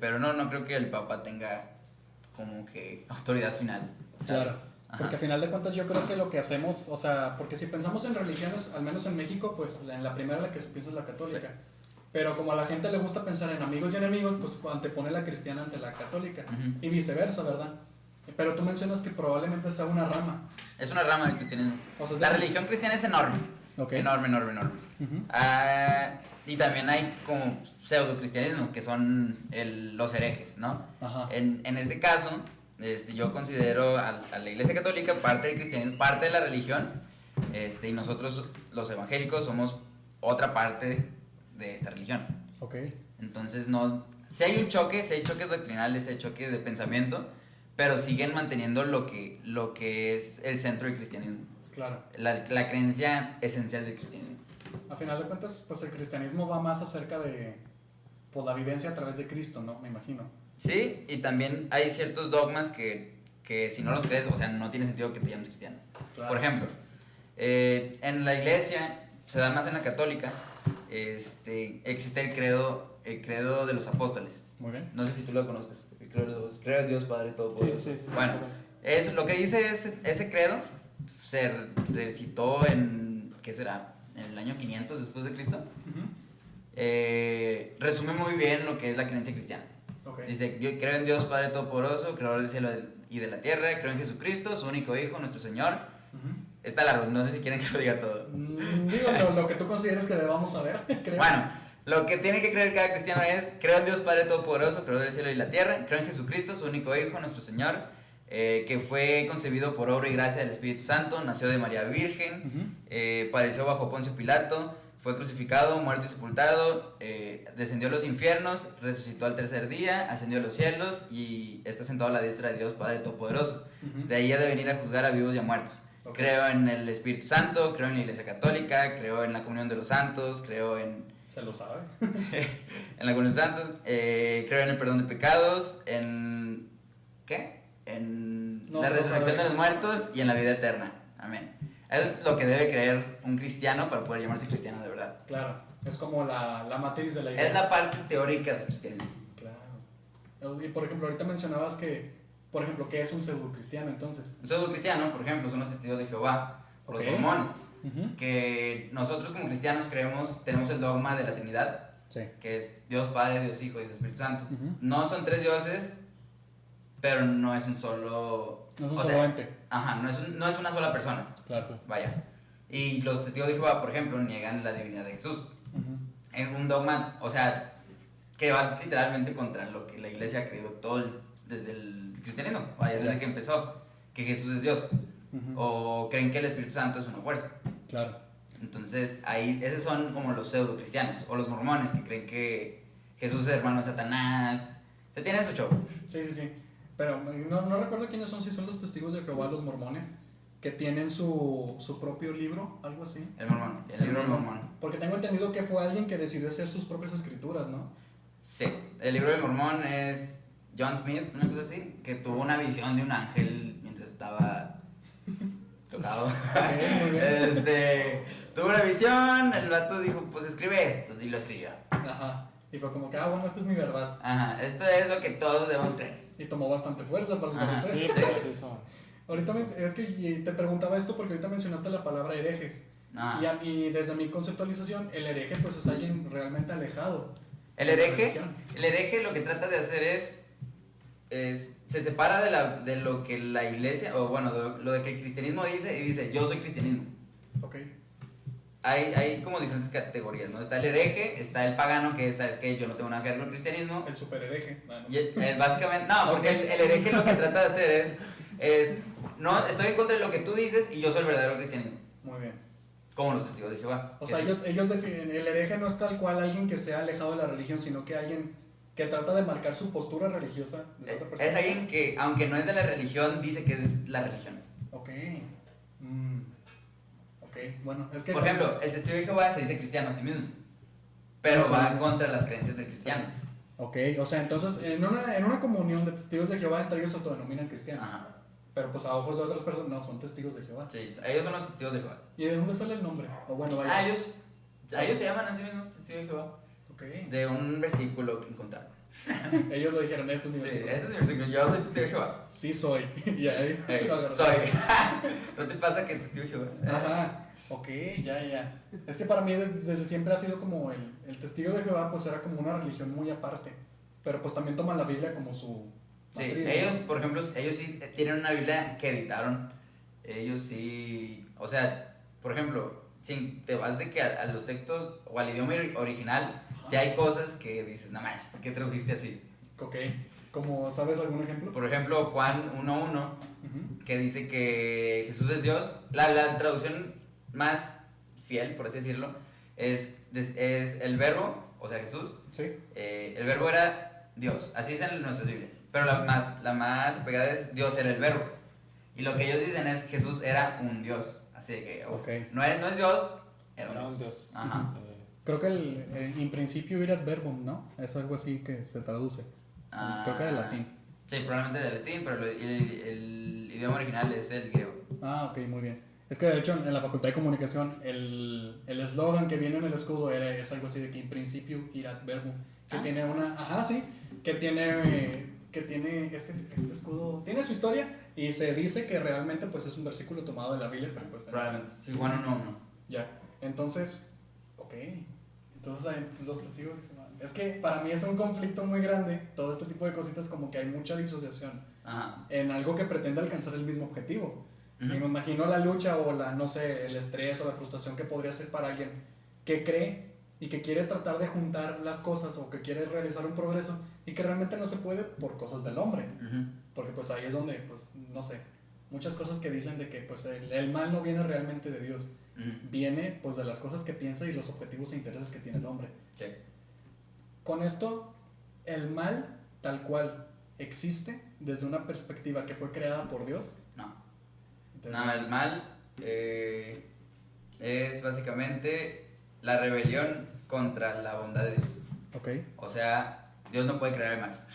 Pero no creo que el Papa tenga como que autoridad final, ¿sabes? Claro. Porque a final de cuentas yo creo que lo que hacemos, o sea, porque si pensamos en religiones, al menos en México, pues en la primera la que se piensa es la católica. Sí. Pero como a la gente le gusta pensar en amigos y enemigos, pues antepone la cristiana ante la católica. Y viceversa, ¿verdad? Pero tú mencionas que probablemente sea una rama. Es una rama del cristianismo. O sea, la religión cristiana es enorme. Okay. Enorme. Y también hay como pseudo cristianismos que son los herejes, ¿no? Ajá. En este caso, yo considero a la Iglesia Católica parte del cristianismo, parte de la religión, y nosotros los evangélicos somos otra parte de esta religión. Okay. Entonces si hay un choque, si hay choques doctrinales, si hay choques de pensamiento, pero siguen manteniendo lo que es el centro del cristianismo. Claro. La creencia esencial del cristianismo. A final de cuentas, pues el cristianismo va más acerca de pues, la vivencia a través de Cristo, ¿no? Me imagino. Sí, y también hay ciertos dogmas que si no los crees, o sea, no tiene sentido que te llames cristiano. Claro. Por ejemplo, en la iglesia, se da más en la católica, existe el credo de los apóstoles. Muy bien. No sé si tú lo conozcas. Creo en Dios Padre Todopoderoso. Sí. Bueno, eso, lo que dice ese credo se recitó ¿qué será? En el año 500 después de Cristo. Resume muy bien lo que es la creencia cristiana. Okay. Dice, yo creo en Dios Padre Todopoderoso, creador del cielo y de la tierra, creo en Jesucristo, su único Hijo, nuestro Señor. Está largo, no sé si quieren que lo diga todo. Digo lo que tú consideres que debamos saber, creo. Bueno, lo que tiene que creer cada cristiano es, creo en Dios Padre Todopoderoso, creador del cielo y la tierra, creo en Jesucristo, su único Hijo, nuestro Señor, que fue concebido por obra y gracia del Espíritu Santo, nació de María Virgen, padeció bajo Poncio Pilato, fue crucificado, muerto y sepultado, descendió a los infiernos, resucitó al tercer día, ascendió a los cielos y está sentado a la diestra de Dios Padre Todopoderoso. De ahí ha de venir a juzgar a vivos y a muertos. Okay. Creo en el Espíritu Santo, creo en la Iglesia Católica, creo en la comunión de los santos, creo en... Se lo sabe. En la comunión de los santos, creo en el perdón de pecados, en... ¿qué? En la resurrección de los muertos y en la vida eterna. Amén. Eso es lo que debe creer un cristiano para poder llamarse cristiano de verdad. Claro, es como la matriz de la iglesia. Es la parte teórica del cristianismo. Claro. Y por ejemplo, ahorita mencionabas que, por ejemplo, ¿qué es un pseudo cristiano entonces? Un pseudo cristiano, por ejemplo, son los testigos de Jehová, o los mormones, que nosotros como cristianos tenemos el dogma de la Trinidad, que es Dios Padre, Dios Hijo y Dios Espíritu Santo. No son tres dioses, pero no es un solo... No es un solo ente. Ajá, no es una sola persona. Claro. Vaya. Y los testigos de Jehová, por ejemplo, niegan la divinidad de Jesús. En un dogma, o sea, que va literalmente contra lo que la iglesia ha creído desde el cristianismo, vaya, desde que empezó, que Jesús es Dios. O creen que el Espíritu Santo es una fuerza. Claro. Entonces, esos son como los pseudo cristianos, o los mormones, que creen que Jesús es hermano de Satanás. Se tienen su show. Sí. Pero no recuerdo quiénes son, si son los testigos de Jehová, los mormones, que tienen su propio libro, algo así. El libro del Mormón. Porque tengo entendido que fue alguien que decidió hacer sus propias escrituras, ¿no? Sí, el libro del Mormón es John Smith, una cosa así, que tuvo una visión de un ángel mientras estaba tocado. Okay, muy bien. Tuvo una visión, el vato dijo, pues escribe esto, y lo escribió. Ajá, y fue como que, bueno, esto es mi verdad. Ajá, esto es lo que todos debemos creer. Y tomó bastante fuerza para parecer. Sí. Ahorita es que te preguntaba esto porque ahorita mencionaste la palabra herejes. Y desde mi conceptualización, el hereje pues es alguien realmente alejado. El hereje lo que trata de hacer se separa de lo que la iglesia, o bueno, lo de que el cristianismo dice, y dice, yo soy cristianismo. Ok. Hay como diferentes categorías, ¿no? Está el hereje, está el pagano, que sabes que yo no tengo nada que ver con el cristianismo. El super hereje. Bueno. Y básicamente, no, porque el hereje lo que trata de hacer no, estoy en contra de lo que tú dices y yo soy el verdadero cristianismo. Muy bien. Como los testigos de Jehová. O sea, ellos definen, el hereje no es tal cual alguien que sea alejado de la religión, sino que alguien que trata de marcar su postura religiosa de otra persona. Es alguien que, aunque no es de la religión, dice que es la religión. Ok. Ok, bueno, es que... Por ejemplo, el testigo de Jehová se dice cristiano a sí mismo, pero va en contra de las creencias del cristiano. Ok, o sea, entonces, en una comunión de testigos de Jehová, entre ellos se autodenominan cristianos. Ajá. Pero pues a ojos de otras personas, no, son testigos de Jehová. Sí, ellos son los testigos de Jehová. ¿Y de dónde sale el nombre? O bueno, vaya. Ellos se llaman a sí mismos testigos de Jehová. Ok. De un versículo que encontraron. Ellos lo dijeron, este es mi versículo. Sí, este es mi versículo, yo soy testigo de Jehová. Sí soy. Y ahí lo agarré. Soy. ¿No te pasa que testigo de Jehová? Ajá. Ok, ya. Es que para mí desde siempre ha sido como el testigo de Jehová, pues era como una religión muy aparte. Pero pues también toman la Biblia como su... Sí, ellos, por ejemplo, ellos sí tienen una Biblia que editaron. Ellos sí, o sea, por ejemplo, si te vas de que a los textos o al idioma original, si hay cosas que dices, no manches, ¿por qué tradujiste así? Ok, ¿como sabes algún ejemplo? Por ejemplo, Juan 1:1, que dice que Jesús es Dios. La traducción más fiel, por así decirlo, es el verbo, o sea, Jesús. Sí. El verbo era Dios, así dicen en nuestras Biblias. Pero la más apegada es Dios era el verbo. Y lo que ellos dicen es Jesús era un Dios. Así de que no es Dios, era un Dios. Ajá. Creo que en principio erat verbum, ¿no? Es algo así que se traduce. Creo que de latín. Sí, probablemente de latín, pero el idioma original es el griego. Ok, muy bien. Es que de hecho en la Facultad de Comunicación el eslogan que viene en el escudo es algo así de que en principio erat verbum. Que tiene una... Ajá, sí. Que tiene este escudo, tiene su historia y se dice que realmente pues es un versículo tomado de la Biblia, pero pues... Probablemente, sí, Juan 1:1. Ya, entonces, entonces hay los testigos de Jehová. Es que para mí es un conflicto muy grande, todo este tipo de cositas, como que hay mucha disociación en algo que pretende alcanzar el mismo objetivo. Y me imagino la lucha o no sé, el estrés o la frustración que podría ser para alguien que cree y que quiere tratar de juntar las cosas o que quiere realizar un progreso y que realmente no se puede por cosas del hombre. Porque pues ahí es donde, pues, no sé, muchas cosas que dicen de que pues el mal no viene realmente de Dios, viene pues de las cosas que piensa y los objetivos e intereses que tiene el hombre. Sí. Con esto, el mal tal cual existe desde una perspectiva que fue creada por Dios. No, el mal es básicamente la rebelión contra la bondad de Dios. O sea, Dios no puede crear el mal.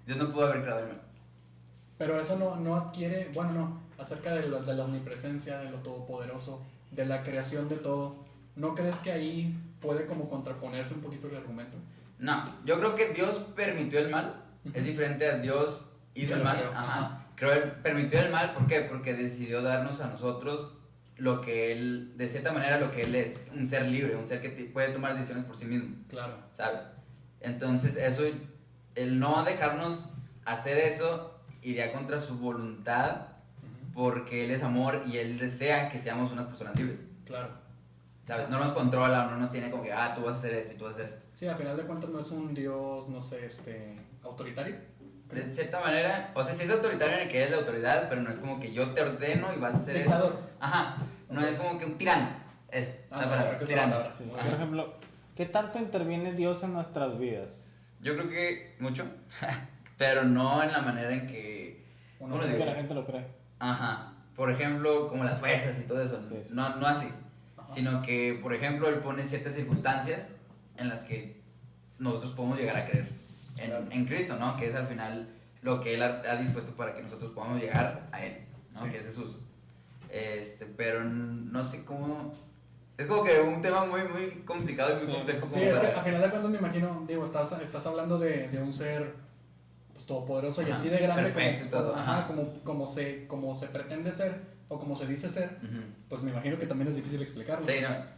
Dios no pudo haber creado el mal. Pero eso no adquiere, bueno, no, acerca de la omnipresencia, de lo todopoderoso, de la creación de todo. ¿No crees que ahí puede como contraponerse un poquito el argumento? No, yo creo que Dios permitió el mal. Es diferente a Dios hizo el mal. Permitió el mal, ¿por qué? Porque decidió darnos a nosotros lo que Él, de cierta manera, lo que Él es, un ser libre, un ser que puede tomar decisiones por sí mismo. Claro. ¿Sabes? Entonces, eso, el no dejarnos hacer eso, iría contra su voluntad, porque Él es amor y Él desea que seamos unas personas libres. Claro. ¿Sabes? No nos controla, no nos tiene como que, tú vas a hacer esto y tú vas a hacer esto. Sí, al final de cuentas no es un Dios, no sé, autoritario. De cierta manera, o sea, sí es autoritario en el que es la autoridad, pero no es como que yo te ordeno y vas a hacer dictador. Esto. Ajá, no es como que un tirano. Es la palabra, tirano. Sí. Por ejemplo, ¿qué tanto interviene Dios en nuestras vidas? Yo creo que mucho, pero no en la manera en que... ¿Cómo que la gente lo cree? Ajá, por ejemplo, como las fuerzas y todo eso, sí. No así, sino que, por ejemplo, Él pone ciertas circunstancias en las que nosotros podemos llegar a creer. En Cristo, ¿no? Que es al final lo que Él ha dispuesto para que nosotros podamos llegar a Él, ¿no? Sí. Que es Jesús. Pero no sé cómo... Es como que un tema muy, muy complicado y muy complejo. Sí, es que al final de cuentas me imagino, digo, estás hablando de un ser pues, todopoderoso y así de grande. Perfecto y todo. Como se pretende ser, o como se dice ser, pues me imagino que también es difícil explicarlo. Sí, ¿no?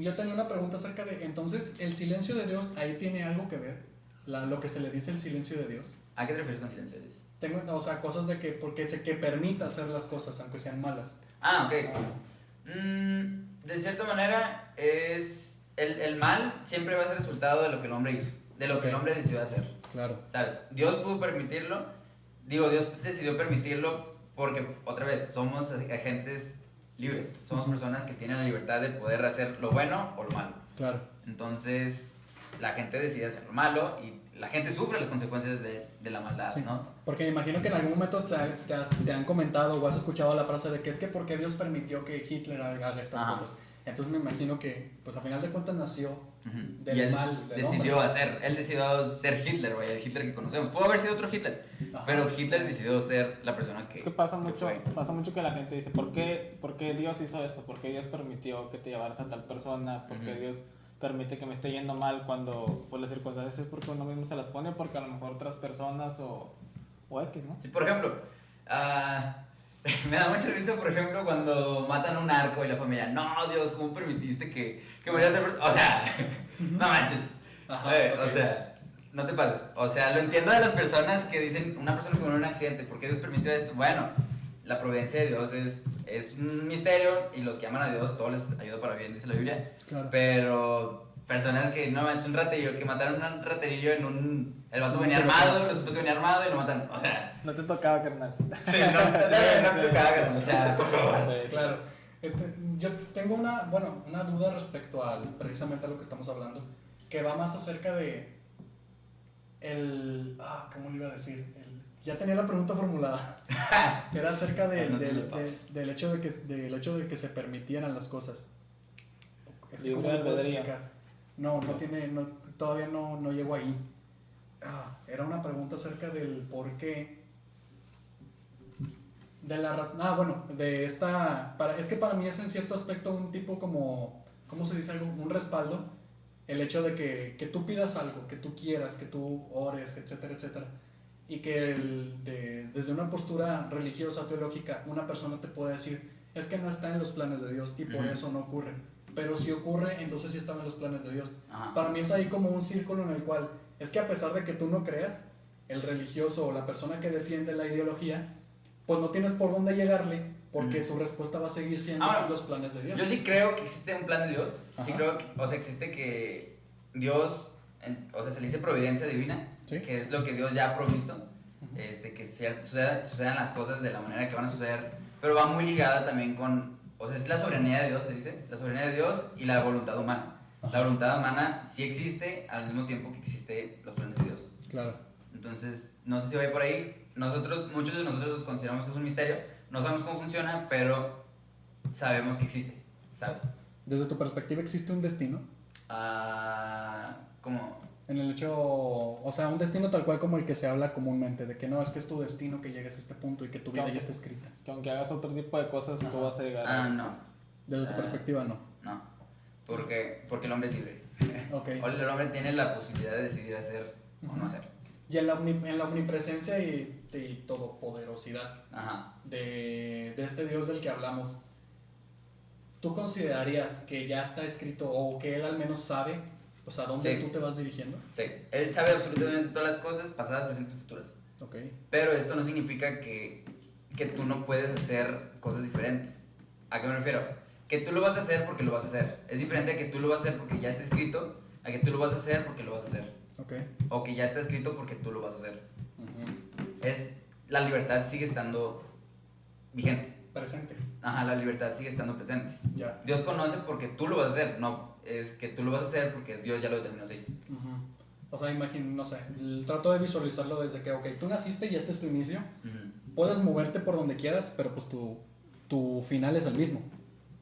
Yo tenía una pregunta acerca de, entonces, ¿el silencio de Dios ahí tiene algo que ver? Lo que se le dice el silencio de Dios. ¿A qué te refieres con silencio de Dios? O sea, cosas de que, que permita hacer las cosas, aunque sean malas. Ah, ok. De cierta manera, es el mal siempre va a ser resultado de lo que el hombre hizo, de lo que el hombre decidió hacer. Claro. ¿Sabes? Dios pudo permitirlo, Dios decidió permitirlo porque, otra vez, somos agentes libres, somos personas que tienen la libertad de poder hacer lo bueno o lo malo. Claro. Entonces, la gente decide hacer lo malo y la gente sufre las consecuencias de la maldad, sí. ¿no? Porque me imagino que en algún momento te han comentado o has escuchado la frase de que es que porque Dios permitió que Hitler haga estas cosas. Entonces me imagino que, pues a final de cuentas nació del y él mal. Él decidió ser Hitler, vaya, el Hitler que conocemos. Pudo haber sido otro Hitler, pero Hitler decidió ser la persona que... Es que pasa mucho que la gente dice, ¿por qué Dios hizo esto? ¿Por qué Dios permitió que te llevaras a tal persona? ¿Por qué Dios permite que me esté yendo mal cuando pues, las circunstancias es porque uno mismo se las pone? Porque a lo mejor otras personas o X, ¿no? Sí, por ejemplo, me da mucha risa, por ejemplo, cuando matan a un narco y la familia, no, Dios, ¿cómo permitiste que muriera tal persona? O sea, no manches. O sea, no te pases. O sea, lo entiendo de las personas que dicen, una persona que murió en un accidente, ¿por qué Dios permitió esto? Bueno, la providencia de Dios es un misterio y los que aman a Dios, todo les ayuda para bien, dice la Biblia. Claro. Pero personas que, no, es un raterillo, que mataron a un raterillo en un... El vato venía armado, resultó que venía armado y lo mataron, o sea... No te tocaba, carnal. Sí, no te tocaba, carnal, o sea, por favor. Sí, claro. Yo tengo una duda respecto precisamente a lo que estamos hablando, que va más acerca de ¿cómo le iba a decir? Ya tenía la pregunta formulada. Era acerca del hecho de que se permitieran las cosas. Es que ¿cómo lo puedo explicar? Todavía no llego ahí. Era una pregunta acerca del por qué. De la razón. Es que para mí es en cierto aspecto un tipo como. ¿Cómo se dice algo? Un respaldo. El hecho de que tú pidas algo, que tú quieras, que tú ores, etcétera, etcétera. Y que desde una postura religiosa, teológica, una persona te puede decir: es que no está en los planes de Dios y por eso no ocurre. Pero si ocurre, entonces sí están en los planes de Dios. Para mí es ahí como un círculo en el cual es que a pesar de que tú no creas, el religioso o la persona que defiende la ideología, pues no tienes por dónde llegarle, porque su respuesta va a seguir siendo los planes de Dios. Yo sí creo que existe un plan de Dios. Sí creo que, existe que Dios, se le dice providencia divina, ¿sí? Que es lo que Dios ya ha provisto, que sucedan las cosas de la manera que van a suceder, pero va muy ligada también con, es la soberanía de Dios, se dice, la soberanía de Dios y la voluntad humana. La voluntad humana sí existe al mismo tiempo que existe los planes de Dios. Claro. Entonces, no sé si va por ahí. Muchos de nosotros consideramos que es un misterio, no sabemos cómo funciona, pero sabemos que existe, ¿sabes? Desde tu perspectiva, ¿existe un destino? ¿Cómo? En el hecho, un destino tal cual como el que se habla comúnmente, de que no, es que es tu destino que llegues a este punto y que tu vida ya está escrita. Que aunque hagas otro tipo de cosas, tú vas a llegar a eso. No. Desde tu perspectiva, no. No, porque el hombre es libre. Okay. El hombre tiene la posibilidad de decidir hacer o no hacer. Y en la omnipresencia y todopoderosidad de este Dios del que hablamos, ¿tú considerarías que ya está escrito o que Él al menos sabe, a dónde tú te vas dirigiendo? Sí, Él sabe absolutamente todas las cosas, pasadas, presentes y futuras. Okay. Pero esto no significa que tú no puedes hacer cosas diferentes. ¿A qué me refiero? Que tú lo vas a hacer porque lo vas a hacer. Es diferente a que tú lo vas a hacer porque ya está escrito, a que tú lo vas a hacer porque lo vas a hacer. Okay. O que ya está escrito porque tú lo vas a hacer. La libertad sigue estando vigente. Presente. La libertad sigue estando presente. Ya. Dios conoce porque tú lo vas a hacer, no es que tú lo vas a hacer porque Dios ya lo determinó así. No sé, trato de visualizarlo desde que, tú naciste y este es tu inicio. Puedes moverte por donde quieras, pero pues tu final es el mismo.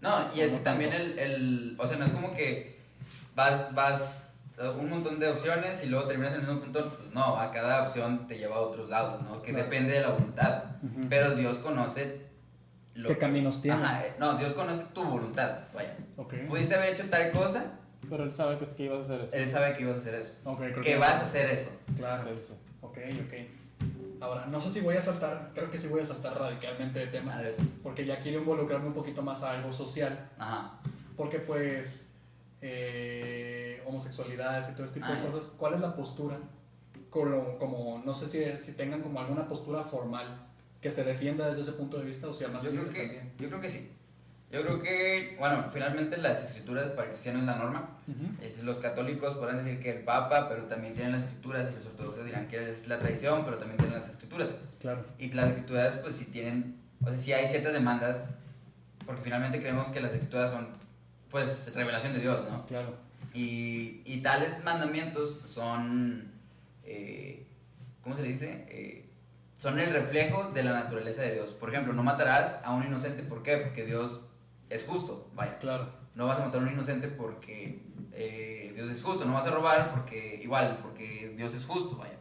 No, y es que también no es como que vas un montón de opciones y luego terminas en el mismo punto, pues no, a cada opción te lleva a otros lados, ¿no? Que depende de la voluntad. Pero Dios conoce ¿qué caminos tienes? Dios conoce tu voluntad, vaya. Okay. Pudiste haber hecho tal cosa, pero Él sabe que ibas a hacer eso. Él sabe que ibas a hacer eso. Okay, que vas a hacer eso. Claro. Sí. Ok. Ahora, no sé si voy a saltar, creo que sí voy a saltar radicalmente de tema, porque ya quiero involucrarme un poquito más a algo social. Ajá. Porque pues homosexualidades y todo este tipo de cosas, ¿cuál es la postura? Como no sé si tengan como alguna postura formal que se defienda desde ese punto de vista, o sea, más libre también. Yo creo que sí. Yo creo que, bueno, finalmente las escrituras para el cristiano es la norma. Los católicos podrán decir que el Papa, pero también tienen las escrituras, y los ortodoxos dirán que es la tradición, pero también tienen las escrituras. Claro. Y las escrituras, pues sí tienen, o sea, sí hay ciertas demandas, porque finalmente creemos que las escrituras son, pues, revelación de Dios, ¿no? Claro. Y tales mandamientos son, ¿cómo se le dice? Son el reflejo de la naturaleza de Dios. Por ejemplo, no matarás a un inocente, ¿por qué? Porque Dios es justo, vaya. Claro. No vas a matar a un inocente porque Dios es justo. No vas a robar porque Dios es justo, vaya.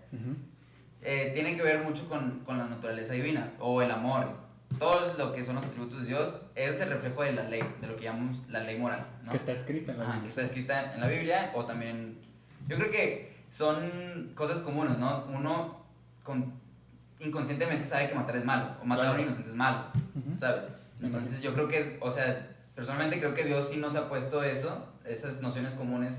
Tiene que ver mucho con la naturaleza divina, o el amor. Todo lo que son los atributos de Dios es el reflejo de la ley, de lo que llamamos la ley moral, ¿no? Que está escrita en la Biblia. Que está escrita en la Biblia, o también... Yo creo que son cosas comunes, ¿no? Uno inconscientemente sabe que matar es malo, o matar a un inocente es malo, ¿sabes? Entonces yo creo que, o sea, personalmente creo que Dios sí nos ha puesto eso, esas nociones comunes,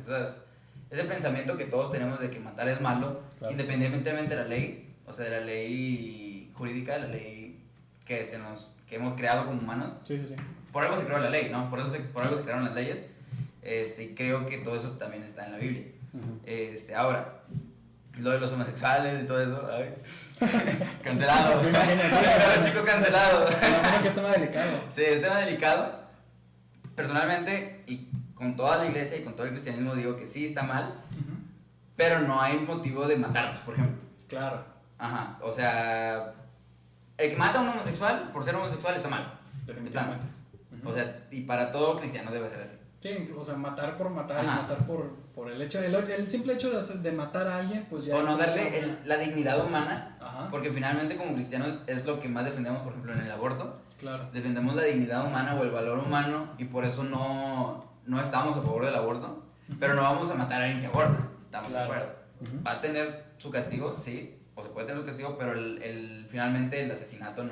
ese pensamiento que todos tenemos de que matar es malo, independientemente de la ley, o sea, de la ley jurídica, de la ley que hemos creado como humanos. Sí, sí, sí. Por algo se creó la ley, ¿no? Por algo se crearon las leyes. Y creo que todo eso también está en la Biblia. Ahora, lo de los homosexuales y todo eso, ay, cancelado. Chico cancelado. Creo que es tema delicado. Sí, es tema delicado. Personalmente, y con toda la iglesia y con todo el cristianismo, digo que sí está mal, pero no hay motivo de matarlos, por ejemplo. Claro. Ajá, o sea, el que mata a un homosexual por ser homosexual está mal. Definitivamente. O sea, y para todo cristiano debe ser así. Sí, o sea, matar por matar, y matar por el hecho, el simple hecho de matar a alguien, pues ya... O no darle la dignidad humana, porque finalmente como cristianos es lo que más defendemos, por ejemplo, en el aborto. Claro. Defendemos la dignidad humana o el valor humano, y por eso no estamos a favor del aborto, pero no vamos a matar a alguien que aborta, estamos de acuerdo. Va a tener su castigo, sí, o se puede tener su castigo, pero finalmente el asesinato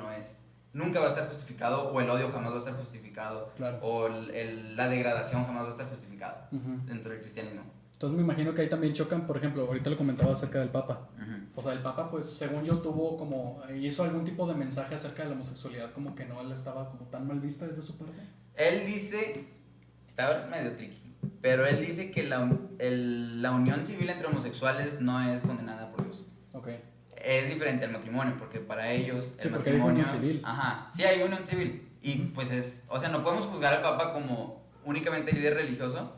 nunca va a estar justificado, o el odio jamás va a estar justificado, o la degradación jamás va a estar justificada dentro del cristianismo. Entonces me imagino que ahí también chocan, por ejemplo, ahorita lo comentaba acerca del Papa. O sea, el Papa, pues según yo hizo algún tipo de mensaje acerca de la homosexualidad, como que no él estaba como tan mal vista desde su parte. Él dice, estaba medio tricky, pero él dice que la unión civil entre homosexuales no es condenada por Dios. Okay. Es diferente al matrimonio, porque para ellos el matrimonio... hay unión civil. Ajá, sí hay unión civil. Y pues o sea, no podemos juzgar al Papa como únicamente líder religioso,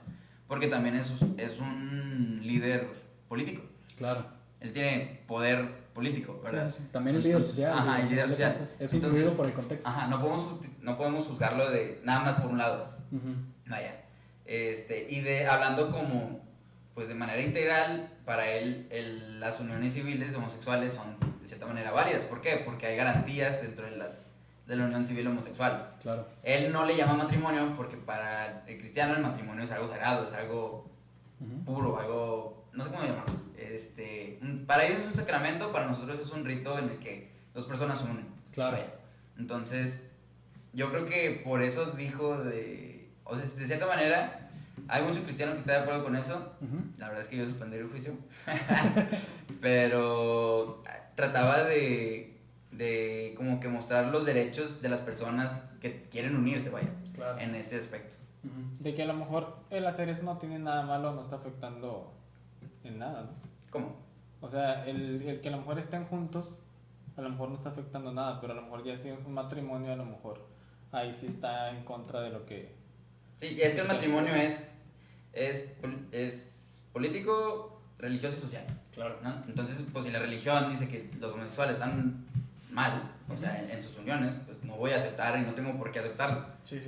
porque también es un líder político. Claro. Él tiene poder político, ¿verdad? Sí. También es líder social. Ajá, el líder social. Es influido por el contexto. Ajá, no podemos juzgarlo de nada más por un lado. Vaya. Hablando como... pues de manera integral, para él las uniones civiles de homosexuales son de cierta manera válidas. ¿Por qué? Porque hay garantías dentro de la unión civil homosexual. Claro. Él no le llama matrimonio porque para el cristiano el matrimonio es algo sagrado, es algo puro, algo... no sé cómo llamarlo. Para ellos es un sacramento, para nosotros es un rito en el que dos personas se unen. Claro. Vaya. Entonces, yo creo que por eso dijo o sea, de cierta manera... Hay mucho cristiano que está de acuerdo con eso. La verdad es que yo suspendí el juicio. Pero trataba de como que mostrar los derechos de las personas que quieren unirse, vaya, en ese aspecto. De que a lo mejor el hacer eso no tiene nada malo, no está afectando en nada, ¿no? ¿Cómo? O sea, el que a lo mejor estén juntos, a lo mejor no está afectando nada, pero a lo mejor ya si es un matrimonio, a lo mejor ahí sí está en contra de lo que... Sí, es que el matrimonio es político, religioso y social. Claro. ¿No? Entonces, pues si la religión dice que los homosexuales están mal, o sea, en sus uniones, pues no voy a aceptar y no tengo por qué aceptarlo. Sí.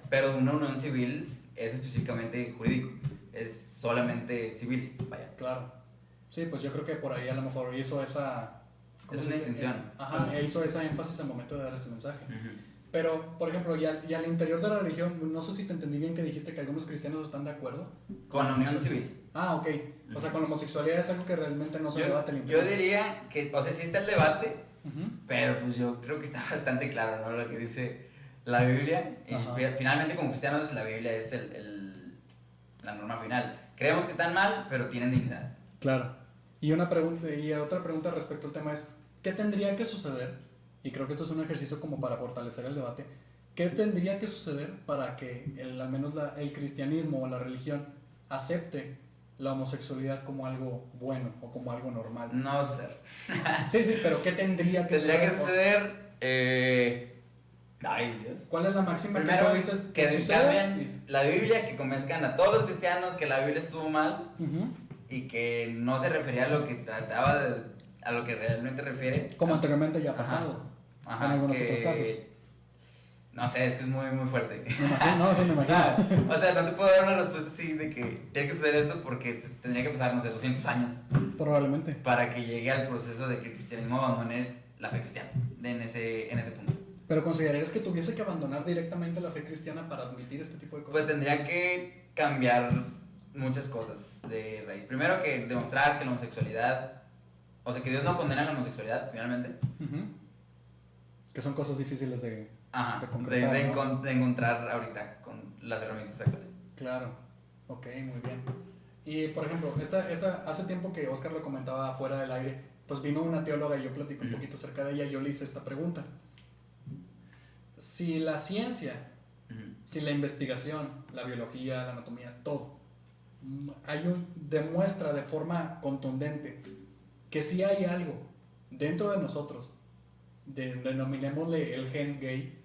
Pero una unión civil es específicamente jurídico, es solamente civil, vaya. Claro. Sí, pues yo creo que por ahí a lo mejor hizo esa... Es una distinción. Hizo esa énfasis al momento de dar ese mensaje. Pero, por ejemplo, y al interior de la religión, no sé si te entendí bien que dijiste que algunos cristianos están de acuerdo con la unión civil. Ah, ok. O sea, con la homosexualidad es algo que realmente no se debate. Yo diría que, o sea, sí está el debate, pero pues yo creo que está bastante claro, ¿no? Lo que dice la Biblia. Y finalmente, como cristianos, la Biblia es la norma final. Creemos que están mal, pero tienen dignidad. Claro. Y otra pregunta respecto al tema es, ¿qué tendría que suceder? Y creo que esto es un ejercicio como para fortalecer el debate. ¿Qué tendría que suceder para que al menos el cristianismo o la religión acepte la homosexualidad como algo bueno o como algo normal? No sé. Sí, pero ¿qué tendría que suceder? Tendría que suceder... Ay, Dios. ¿Cuál es la máxima primero, que tú dices que cambien la Biblia, que convenzcan a todos los cristianos que la Biblia estuvo mal y que no se refería a lo que trataba a lo que realmente refiere. Como anteriormente ya ha pasado en algunos otros casos. No sé, es que es muy, muy fuerte. Me imagino, no, sí me imagino. O sea, no te puedo dar una respuesta así de que tiene que suceder esto porque tendría que pasar, no sé, 200 años. Probablemente. Para que llegue al proceso de que el cristianismo abandone la fe cristiana en ese punto. ¿Pero considerarías que tuviese que abandonar directamente la fe cristiana para admitir este tipo de cosas? Pues tendría que cambiar muchas cosas de raíz. Primero que demostrar que la homosexualidad, o sea, que Dios no condena la homosexualidad, finalmente. Que son cosas difíciles de concretar, de encontrar ahorita con las herramientas actuales. Claro, ok, muy bien. Y por ejemplo, hace tiempo que Oscar lo comentaba fuera del aire, pues vino una teóloga y yo platico un poquito acerca de ella y yo le hice esta pregunta. Si la ciencia, si la investigación, la biología, la anatomía, todo, demuestra de forma contundente que sí hay algo dentro de nosotros, denominémosle el gen gay,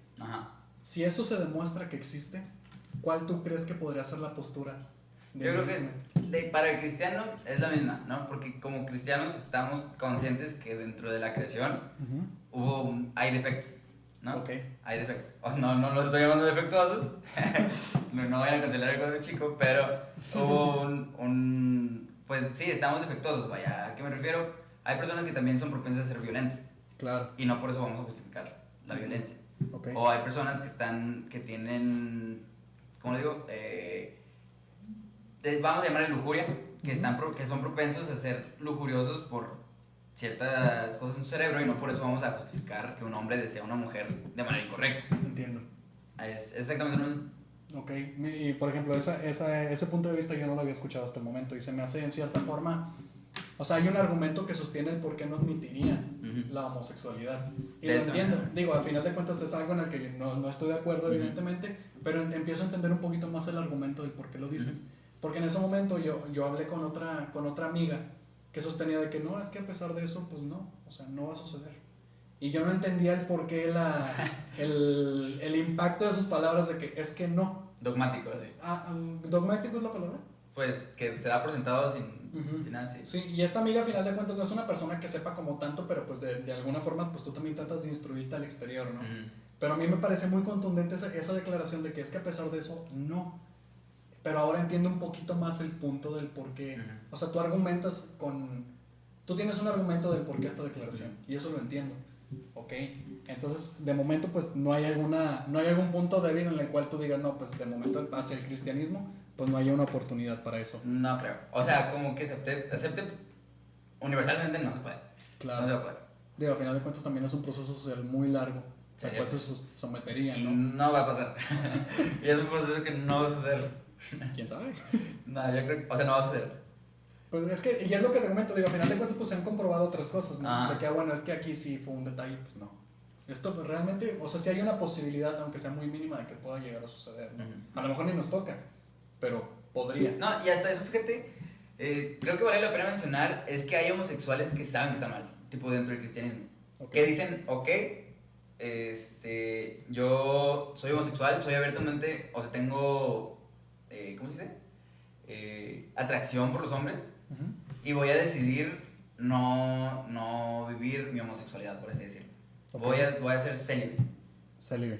si eso se demuestra que existe, ¿cuál tú crees que podría ser la postura? Yo creo que para el cristiano es la misma, ¿no? Porque como cristianos estamos conscientes que dentro de la creación hay defectos, ¿no? Okay. Hay defectos. No los estoy llamando defectuosos, no vayan a cancelar el cuadro chico, pero hubo pues sí, estamos defectuosos, vaya, ¿a qué me refiero? Hay personas que también son propensas a ser violentas. Claro. Y no por eso vamos a justificar la violencia. Okay. O hay personas que tienen, ¿cómo le digo? Vamos a llamarle lujuria, que son propensos a ser lujuriosos por ciertas cosas en su cerebro y no por eso vamos a justificar que un hombre desea a una mujer de manera incorrecta. Entiendo. Es exactamente lo mismo. Ok, y por ejemplo, ese punto de vista yo no lo había escuchado hasta el momento y se me hace en cierta forma, o sea, hay un argumento que sostiene el por qué no admitirían la homosexualidad. Y lo entiendo, digo, al final de cuentas es algo en el que yo no estoy de acuerdo, evidentemente, pero empiezo a entender un poquito más el argumento del por qué lo dices. Porque en ese momento yo hablé con otra amiga que sostenía de que no, es que a pesar de eso, pues no, o sea, no va a suceder. Y yo no entendía el por qué el impacto de sus palabras de que es que no. Dogmático, sí. ¿Dogmático es la palabra? Pues que se da por sentado sin nada así. Sí, y esta amiga, a final de cuentas, no es una persona que sepa como tanto, pero pues de alguna forma, pues tú también tratas de instruirte al exterior, ¿no? Pero a mí me parece muy contundente esa declaración de que es que a pesar de eso, no. Pero ahora entiendo un poquito más el punto del por qué. O sea, tú tienes un argumento del por qué esta declaración, y eso lo entiendo. Ok, entonces de momento pues no hay algún punto débil en el cual tú digas, no, pues de momento hacia el cristianismo, pues no hay una oportunidad para eso. No creo. O sea, como que acepte universalmente no se puede. Claro. No se puede. Digo, al final de cuentas también es un proceso social muy largo, al cual se sometería, y ¿no? No va a pasar. Y es un proceso que no va a suceder. ¿Quién sabe? No, yo creo que, o sea, no va a suceder. Pues es que, y es lo que te comento, digo, al final de cuentas pues se han comprobado otras cosas, ¿no? De que, bueno, es que aquí sí fue un detalle, pues no. Esto pues, realmente, o sea, sí hay una posibilidad, aunque sea muy mínima, de que pueda llegar a suceder, ¿no? A lo mejor ni nos toca, pero podría. No, y hasta eso, fíjate, creo que vale la pena mencionar, es que hay homosexuales que saben que está mal, tipo dentro del cristianismo. Que dicen, ok, yo soy homosexual, soy abiertamente, o sea, tengo, ¿cómo se dice? Atracción por los hombres. Y voy a decidir no vivir mi homosexualidad, por así decirlo. Voy a ser célibe. Célibe.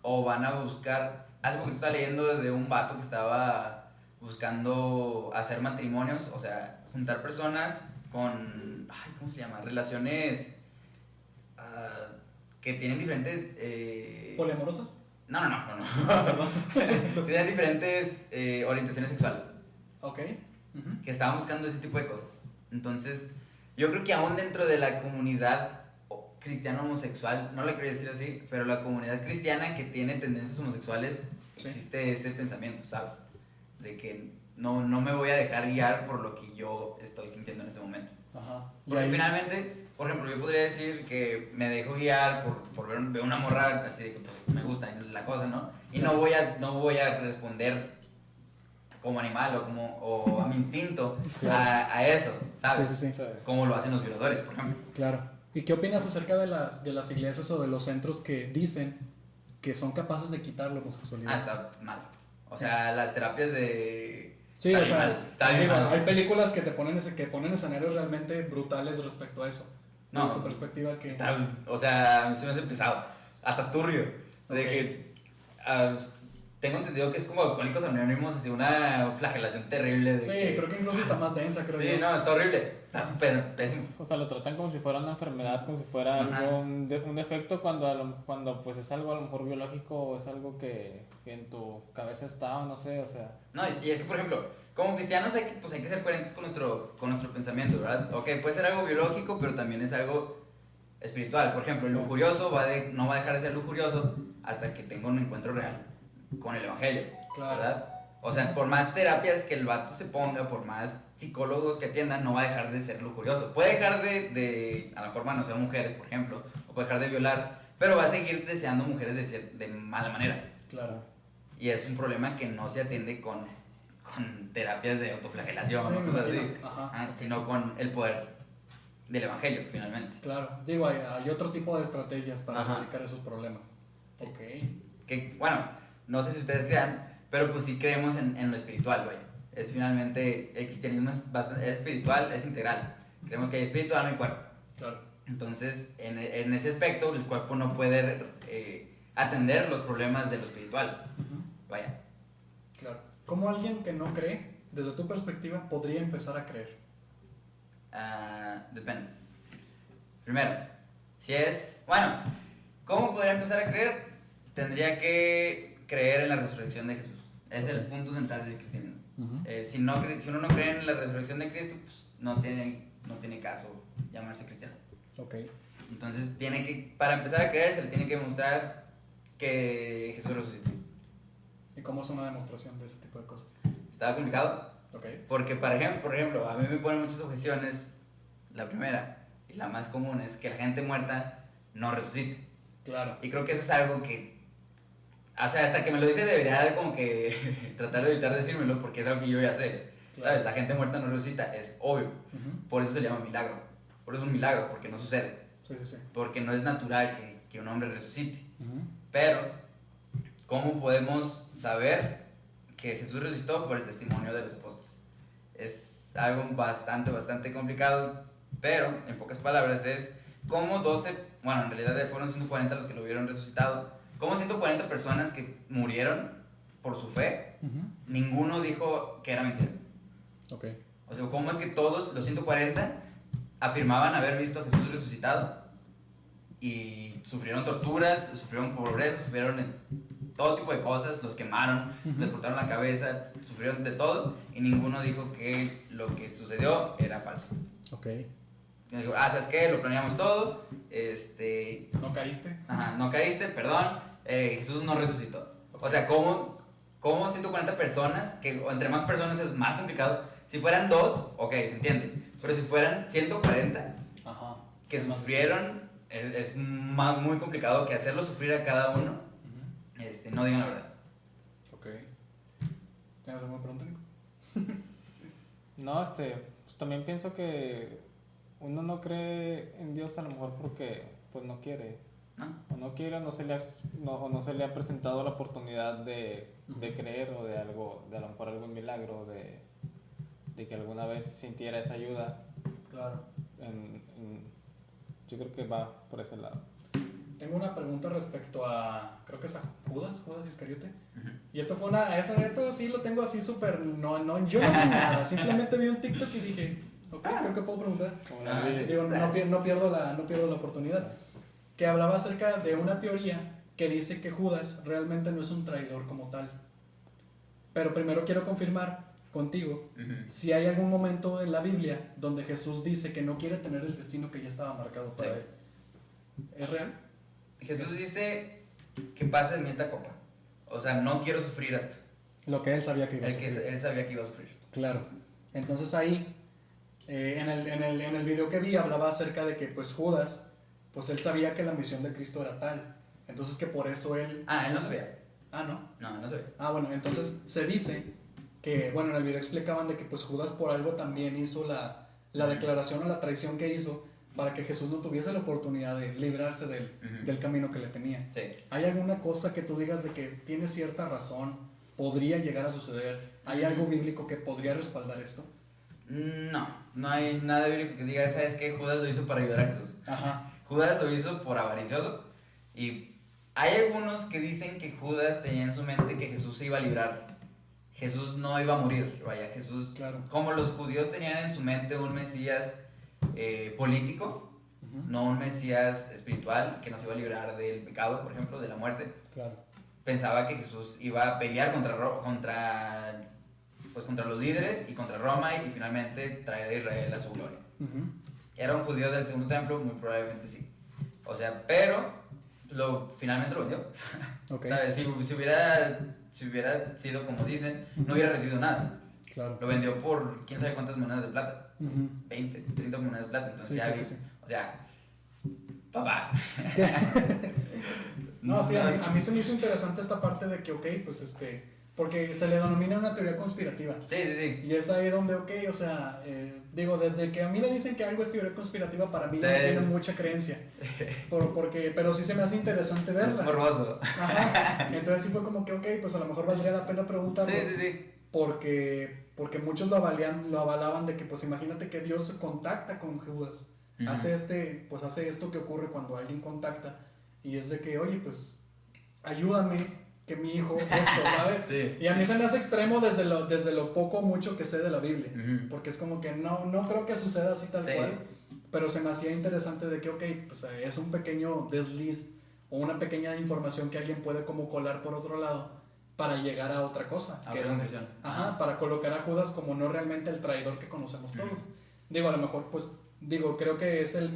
O van a buscar... Hace poquito estaba leyendo de un vato que estaba buscando hacer matrimonios, o sea, juntar personas con... ¿cómo se llama? Relaciones que tienen diferentes... ¿Poliamorosas? No. Tienen diferentes orientaciones sexuales. Ok. que estaban buscando ese tipo de cosas. Entonces, yo creo que aún dentro de la comunidad cristiana homosexual, no la quería decir así, pero la comunidad cristiana que tiene tendencias homosexuales, existe ese pensamiento, ¿sabes? De que no me voy a dejar guiar por lo que yo estoy sintiendo en ese momento. Ajá. Porque finalmente, por ejemplo, yo podría decir que me dejo guiar por ver una morra así de que me gusta la cosa, ¿no? Y no voy a responder como animal o a mi instinto a eso, ¿sabes? Sí. Como lo hacen los violadores, por ejemplo. Claro. ¿Y qué opinas acerca de las iglesias o de los centros que dicen que son capaces de quitar la homosexualidad? Está mal. O sea, las terapias de... Sí, o sea, está bien mal. hay películas que ponen escenarios realmente brutales respecto a eso. No, tu perspectiva que... o sea, a mí se me hace pesado, hasta turbio, de que tengo entendido que es como Alcohólicos Anónimos, así una flagelación terrible. Creo que incluso está más densa, creo yo. Sí, no, está horrible, está súper pésimo. O sea, lo tratan como si fuera una enfermedad, como si fuera algo, un defecto cuando pues es algo a lo mejor biológico o es algo que en tu cabeza está o no sé, o sea. No, y es que por ejemplo, como cristianos hay que ser coherentes con nuestro pensamiento, ¿verdad? Ok, puede ser algo biológico, pero también es algo espiritual. Por ejemplo, el lujurioso no va a dejar de ser lujurioso hasta que tenga un encuentro real con el evangelio, ¿verdad? O sea, por más terapias que el vato se ponga, por más psicólogos que atiendan, no va a dejar de ser lujurioso. Puede dejar de a lo mejor manosear mujeres, por ejemplo, o puede dejar de violar, pero va a seguir deseando mujeres de mala manera. Claro. Y es un problema que no se atiende con terapias de autoflagelación o cosas así, sino con el poder del evangelio, finalmente. Claro, digo, hay otro tipo de estrategias para erradicar esos problemas. Ok. Que, bueno, no sé si ustedes crean, pero pues sí creemos en lo espiritual, vaya. Es finalmente, el cristianismo es espiritual, es integral. Creemos que hay espiritual, no hay cuerpo. Claro. Entonces, en ese aspecto, el cuerpo no puede atender los problemas de lo espiritual. Vaya. Claro. ¿Cómo alguien que no cree, desde tu perspectiva, podría empezar a creer? Depende. Primero, bueno, ¿cómo podría empezar a creer? Tendría que creer en la resurrección de Jesús. Es el punto central del cristianismo. Si uno no cree en la resurrección de Cristo, pues no tiene caso llamarse cristiano. Okay. Entonces para empezar a creer, se le tiene que demostrar que Jesús resucitó. ¿Y cómo es una demostración de ese tipo de cosas? Está complicado. Okay. Porque, por ejemplo, a mí me ponen muchas objeciones. La primera y la más común es que la gente muerta no resucite. Claro. Y creo que eso es algo que, o sea, hasta que me lo dice debería de como que tratar de evitar decírmelo, porque es algo que yo ya sé. Claro. ¿Sabes? La gente muerta no resucita, es obvio. Por eso se le llama milagro. Por eso es un milagro, porque no sucede. Sí. Porque no es natural que un hombre resucite. Pero, ¿cómo podemos saber que Jesús resucitó? Por el testimonio de los apóstoles. Es algo bastante complicado, pero en pocas palabras es como 12, bueno, en realidad fueron 140 los que lo vieron resucitado, como 140 personas que murieron por su fe, ninguno dijo que era mentira. Okay. O sea, ¿cómo es que todos los 140 afirmaban haber visto a Jesús resucitado y sufrieron torturas, sufrieron pobreza, sufrieron todo tipo de cosas, los quemaron, les cortaron la cabeza, sufrieron de todo y ninguno dijo que lo que sucedió era falso? Okay. Digo, ¿sabes qué? Lo planeamos todo, ¿No caíste? No caíste, perdón, Jesús no resucitó. O sea, ¿cómo 140 personas, que entre más personas es más complicado? Si fueran 2, ok, se entiende, pero si fueran 140 que sufrieron, es muy complicado que hacerlo sufrir a cada uno, no digan la verdad. Ok. ¿Tienes alguna pregunta, Nico? No, pues también pienso que uno no cree en Dios a lo mejor porque pues no quiere. O no quiere, no se le ha presentado la oportunidad de creer o de algo, de a lo mejor algún milagro, de que alguna vez sintiera esa ayuda. Claro. Yo creo que va por ese lado. Tengo una pregunta respecto a, creo que es a Judas Iscariote. Y esto sí lo tengo así súper, yo no vi nada, simplemente vi un TikTok y dije, ok, creo que puedo preguntar. Digo, no pierdo la oportunidad. Que hablaba acerca de una teoría que dice que Judas realmente no es un traidor como tal. Pero primero quiero confirmar contigo si hay algún momento en la Biblia donde Jesús dice que no quiere tener el destino que ya estaba marcado para él. ¿Es real? Jesús dice que pase de mí esta copa. O sea, no quiero sufrir esto. Lo que él sabía que iba a sufrir. Él sabía que iba a sufrir. Claro. Entonces ahí, en el video que vi, hablaba acerca de que pues Judas, pues él sabía que la misión de Cristo era tal. Entonces que por eso él... él no sabía. ¿No? No sabía. Bueno, entonces se dice que, bueno, en el video explicaban de que pues Judas por algo también hizo la declaración o la traición que hizo para que Jesús no tuviese la oportunidad de librarse del camino que le tenía. Sí. ¿Hay alguna cosa que tú digas de que tiene cierta razón, podría llegar a suceder? ¿Hay algo bíblico que podría respaldar esto? No hay nada bíblico que diga, ¿sabes qué? Judas lo hizo para ayudar a Jesús. Ajá. Judas lo hizo por avaricioso. Y hay algunos que dicen que Judas tenía en su mente que Jesús se iba a librar. Jesús no iba a morir, vaya, Jesús... Claro. Como los judíos tenían en su mente un Mesías político, no un Mesías espiritual que nos iba a librar del pecado, por ejemplo, de la muerte. Claro. Pensaba que Jesús iba a pelear contra los líderes y contra Roma y finalmente traer a Israel a su gloria. ¿Era un judío del segundo templo? Muy probablemente sí. O sea, pero finalmente lo vendió. Okay. ¿Sabes? Si hubiera sido como dicen, no hubiera recibido nada. Claro. Lo vendió por quién sabe cuántas monedas de plata. 20, 30 monedas de plata. Entonces sí. O sea, papá. No, sí, a mí se me hizo interesante esta parte de que, ok, pues porque se le denomina una teoría conspirativa. Sí. Y es ahí donde, ok, o sea, digo, desde que a mí me dicen que algo es teoría conspirativa, para mí no tiene mucha creencia. Pero sí se me hace interesante verlas. Morboso. Ajá. Entonces sí fue como que, ok, pues a lo mejor valdría la pena preguntarlo. Sí. Porque muchos lo avalaban de que, pues imagínate que Dios contacta con Judas. Hace esto que ocurre cuando alguien contacta. Y es de que, oye, pues ayúdame, que mi hijo, esto, ¿sabes? Sí. Y a mí se me hace extremo desde lo poco o mucho que sé de la Biblia. Porque es como que no creo que suceda así tal cual. Pero se me hacía interesante de que, ok, pues es un pequeño desliz o una pequeña información que alguien puede como colar por otro lado para llegar a otra cosa. Para colocar a Judas como no realmente el traidor que conocemos todos. Digo, a lo mejor, pues, creo que es la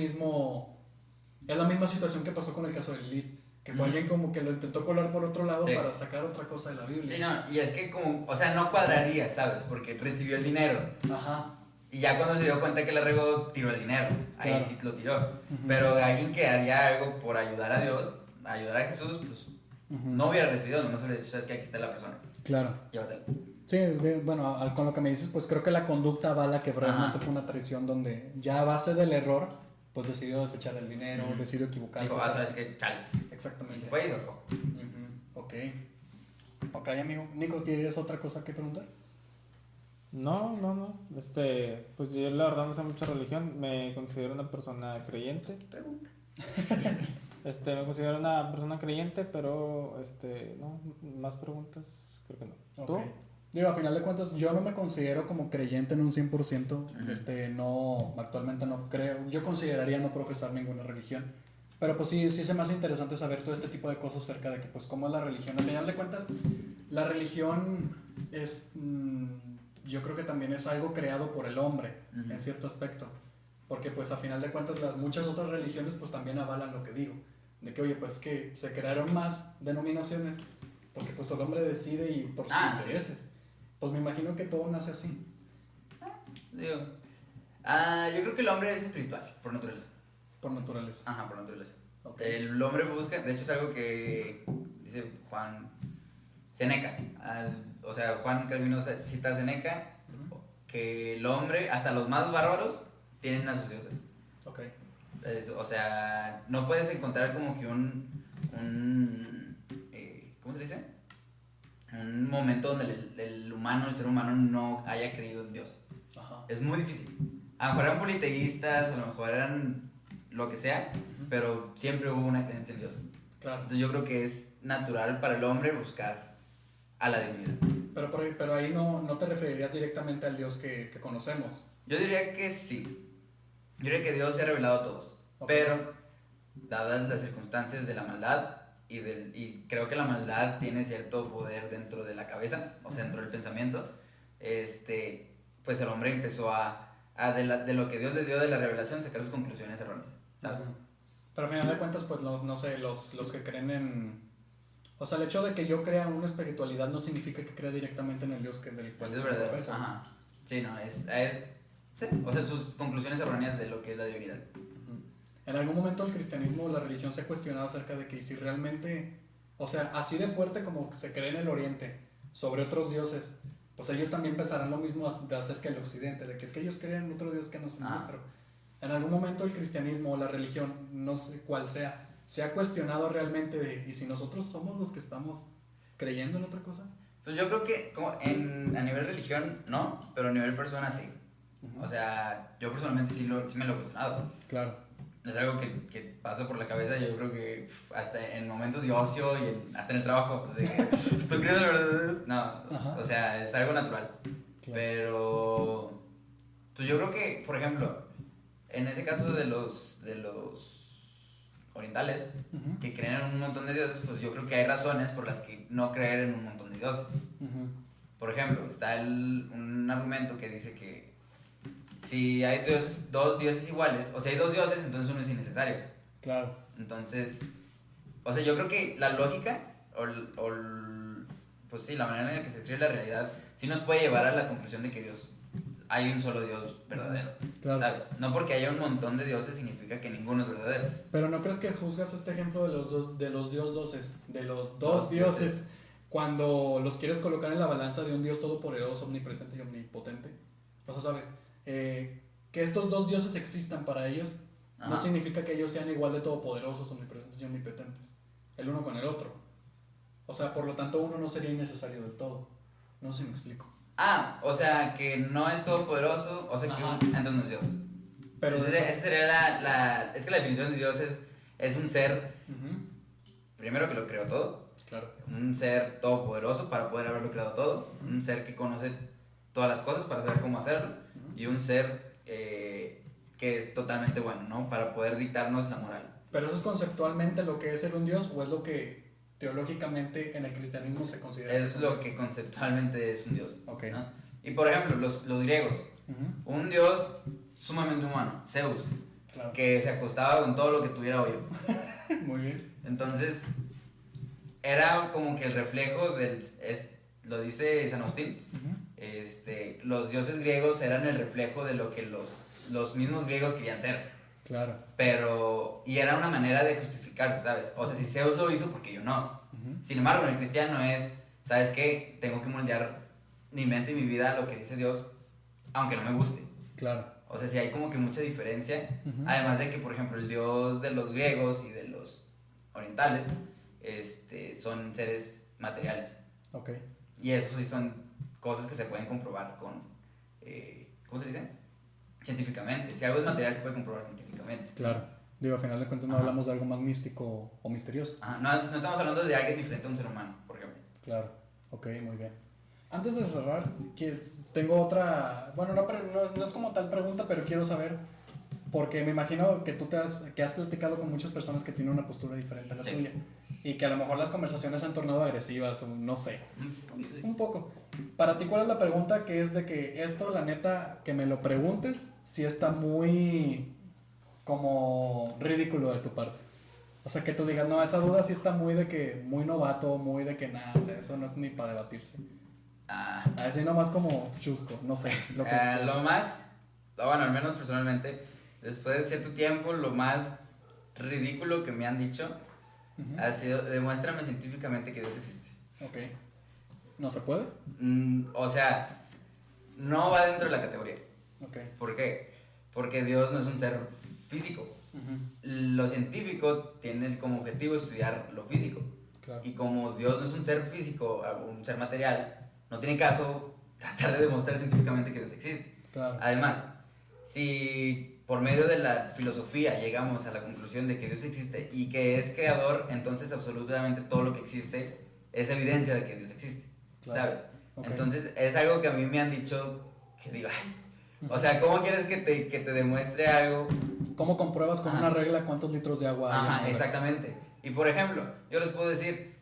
misma situación que pasó con el caso de Lilith, que fue alguien como que lo intentó colar por otro lado para sacar otra cosa de la Biblia. Sí, no, y es que como, o sea, no cuadraría, ¿sabes? Porque recibió el dinero. Ajá. Y ya cuando se dio cuenta que la regó, tiró el dinero. Ahí sí lo tiró. Pero alguien que haría algo por ayudar a Dios, ayudar a Jesús, pues no hubiera recibido, nomás hubiera dicho, sabes que aquí está la persona. Claro. Llévatela. Sí, bueno, con lo que me dices, pues creo que la conducta avala que realmente fue una traición donde ya a base del error, pues decidió desechar el dinero, decidió equivocarse. Dijo, sabes que chal. Exactamente. Y se fue y sacó. Ok, amigo. Nico, ¿tienes otra cosa que preguntar? No. Pues yo la verdad no sé mucha religión. Me considero una persona creyente. Pregunta. Me considero una persona creyente, pero no, más preguntas, creo que no. ¿Tú? Digo, a final de cuentas, yo no me considero como creyente en un 100%. No, actualmente no creo. Yo consideraría no profesar ninguna religión. Pero pues sí se me hace interesante saber todo este tipo de cosas acerca de que, pues, cómo es la religión. A final de cuentas, la religión es... yo creo que también es algo creado por el hombre, en cierto aspecto. Porque, pues, a final de cuentas, las muchas otras religiones, pues, también avalan lo que digo. De que, oye, pues, es que se crearon más denominaciones porque, pues, el hombre decide y por sus intereses. Sí. Pues me imagino que todo nace así. Yo creo que el hombre es espiritual, por naturaleza. Por naturaleza. Ajá, por naturaleza. Okay. El hombre busca, de hecho es algo que dice Juan Seneca. O sea, Juan Calvino cita a Seneca, que el hombre, hasta los más bárbaros, tienen a sus dioses. Okay. O sea, no puedes encontrar como que ¿cómo se dice? Un momento donde el ser humano no haya creído en Dios. Ajá. Es muy difícil. A lo mejor eran politeístas, a lo mejor eran lo que sea, pero siempre hubo una creencia en Dios. Claro. Entonces yo creo que es natural para el hombre buscar a la divinidad. Pero ahí no te referirías directamente al Dios que conocemos. Yo diría que sí. Yo diría que Dios se ha revelado a todos. Pero, dadas las circunstancias de la maldad, y creo que la maldad tiene cierto poder dentro de la cabeza, o sea, dentro del pensamiento, pues el hombre empezó de lo que Dios le dio de la revelación, sacar sus conclusiones erróneas, ¿sabes? Pero al final de cuentas, pues no sé, los que creen en... O sea, el hecho de que yo crea en una espiritualidad no significa que crea directamente en el Dios del cual es verdadero. Ajá. Sí, no, sí, o sea, sus conclusiones erróneas de lo que es la divinidad. En algún momento el cristianismo o la religión se ha cuestionado acerca de que si realmente, o sea, así de fuerte como se cree en el Oriente sobre otros dioses, pues ellos también pensarán lo mismo acerca del Occidente, de que es que ellos creen en otro Dios que no es el nuestro. En algún momento el cristianismo o la religión, no sé cuál sea, se ha cuestionado realmente de, ¿y si nosotros somos los que estamos creyendo en otra cosa? Pues yo creo que a nivel religión no, pero a nivel persona sí. O sea, yo personalmente sí me lo he cuestionado. Claro. Es algo que pasa por la cabeza, yo creo que hasta en momentos de ocio y hasta en el trabajo. De que, ¿estoy creyendo en verdad? No, o sea, es algo natural. Claro. Pero, pues yo creo que, por ejemplo, en ese caso de los orientales, que creen en un montón de dioses, pues yo creo que hay razones por las que no creer en un montón de dioses. Por ejemplo, está un argumento que dice que si hay dos dioses iguales, o si hay dos dioses, entonces uno es innecesario. Claro. Entonces, o sea, yo creo que la lógica, pues sí, la manera en la que se escribe la realidad, sí nos puede llevar a la conclusión de que hay un solo Dios verdadero, claro. ¿Sabes? No porque haya un montón de dioses significa que ninguno es verdadero. Pero ¿no crees que juzgas este ejemplo de los dos dioses, cuando los quieres colocar en la balanza de un Dios todopoderoso, omnipresente y omnipotente? O sea, ¿sabes? Que estos dos dioses existan para ellos no significa que ellos sean igual de todopoderosos, omnipresentes y omnipotentes, el uno con el otro. O sea, por lo tanto, uno no sería innecesario del todo. No sé si me explico. O sea, que no es todopoderoso, o sea, que entonces no es Dios. Pero esa sería es que la definición de Dios es un ser, primero que lo creó todo, claro. Un ser todopoderoso para poder haberlo creado todo, un ser que conoce todas las cosas para saber cómo hacerlo, y un ser que es totalmente bueno, ¿no? Para poder dictarnos la moral. ¿Pero eso es conceptualmente lo que es ser un Dios o es lo que teológicamente en el cristianismo se considera? Es lo que conceptualmente es un Dios. Okay. ¿No? Y por ejemplo, los griegos, un Dios sumamente humano, Zeus, claro. Que se acostaba con todo lo que tuviera hoyo. Muy bien. Entonces, era como que el reflejo lo dice San Agustín, los dioses griegos eran el reflejo de lo que los mismos griegos querían ser. Claro. Y era una manera de justificarse, ¿sabes? O sea, si Zeus lo hizo, ¿por qué yo no? Sin embargo, en el cristiano ¿sabes qué? Tengo que moldear mi mente y mi vida a lo que dice Dios, aunque no me guste. Claro. O sea, sí hay como que mucha diferencia. Además de que, por ejemplo, el Dios de los griegos y de los orientales, son seres materiales. Ok. Y eso sí son cosas que se pueden comprobar con, ¿cómo se dice? Científicamente. Si algo es material se puede comprobar científicamente. Claro. Digo, al final de cuentas no hablamos de algo más místico o misterioso. No estamos hablando de alguien diferente a un ser humano, por ejemplo. Claro. Ok, muy bien. Antes de cerrar, tengo otra... Bueno, no es como tal pregunta, pero quiero saber, porque me imagino que que has platicado con muchas personas que tienen una postura diferente a la tuya. Y que a lo mejor las conversaciones se han tornado agresivas, o no sé. Un poco. Para ti, ¿cuál es la pregunta? Que es de que esto, la neta, que me lo preguntes, si está muy como ridículo de tu parte. O sea, que tú digas, no, esa duda sí está muy de que, muy novato, muy de que nada, o sea, eso no es ni para debatirse. Así nomás como chusco, no sé. Lo más, bueno, al menos personalmente, después de cierto tiempo, lo más ridículo que me han dicho ha sido, demuéstrame científicamente que Dios existe. Ok. ¿No se puede? O sea, no va dentro de la categoría. Ok. ¿Por qué? Porque Dios no es un ser físico. Lo científico tiene como objetivo estudiar lo físico. Claro. Y como Dios no es un ser físico, un ser material, no tiene caso tratar de demostrar científicamente que Dios existe. Claro. Además, si por medio de la filosofía llegamos a la conclusión de que Dios existe y que es creador, entonces absolutamente todo lo que existe es evidencia de que Dios existe. Claro. ¿Sabes? Okay. Entonces es algo que a mí me han dicho que digo, o sea, ¿cómo quieres que te demuestre algo? ¿Cómo compruebas con una regla cuántos litros de agua hay? Exactamente. Y por ejemplo, yo les puedo decir,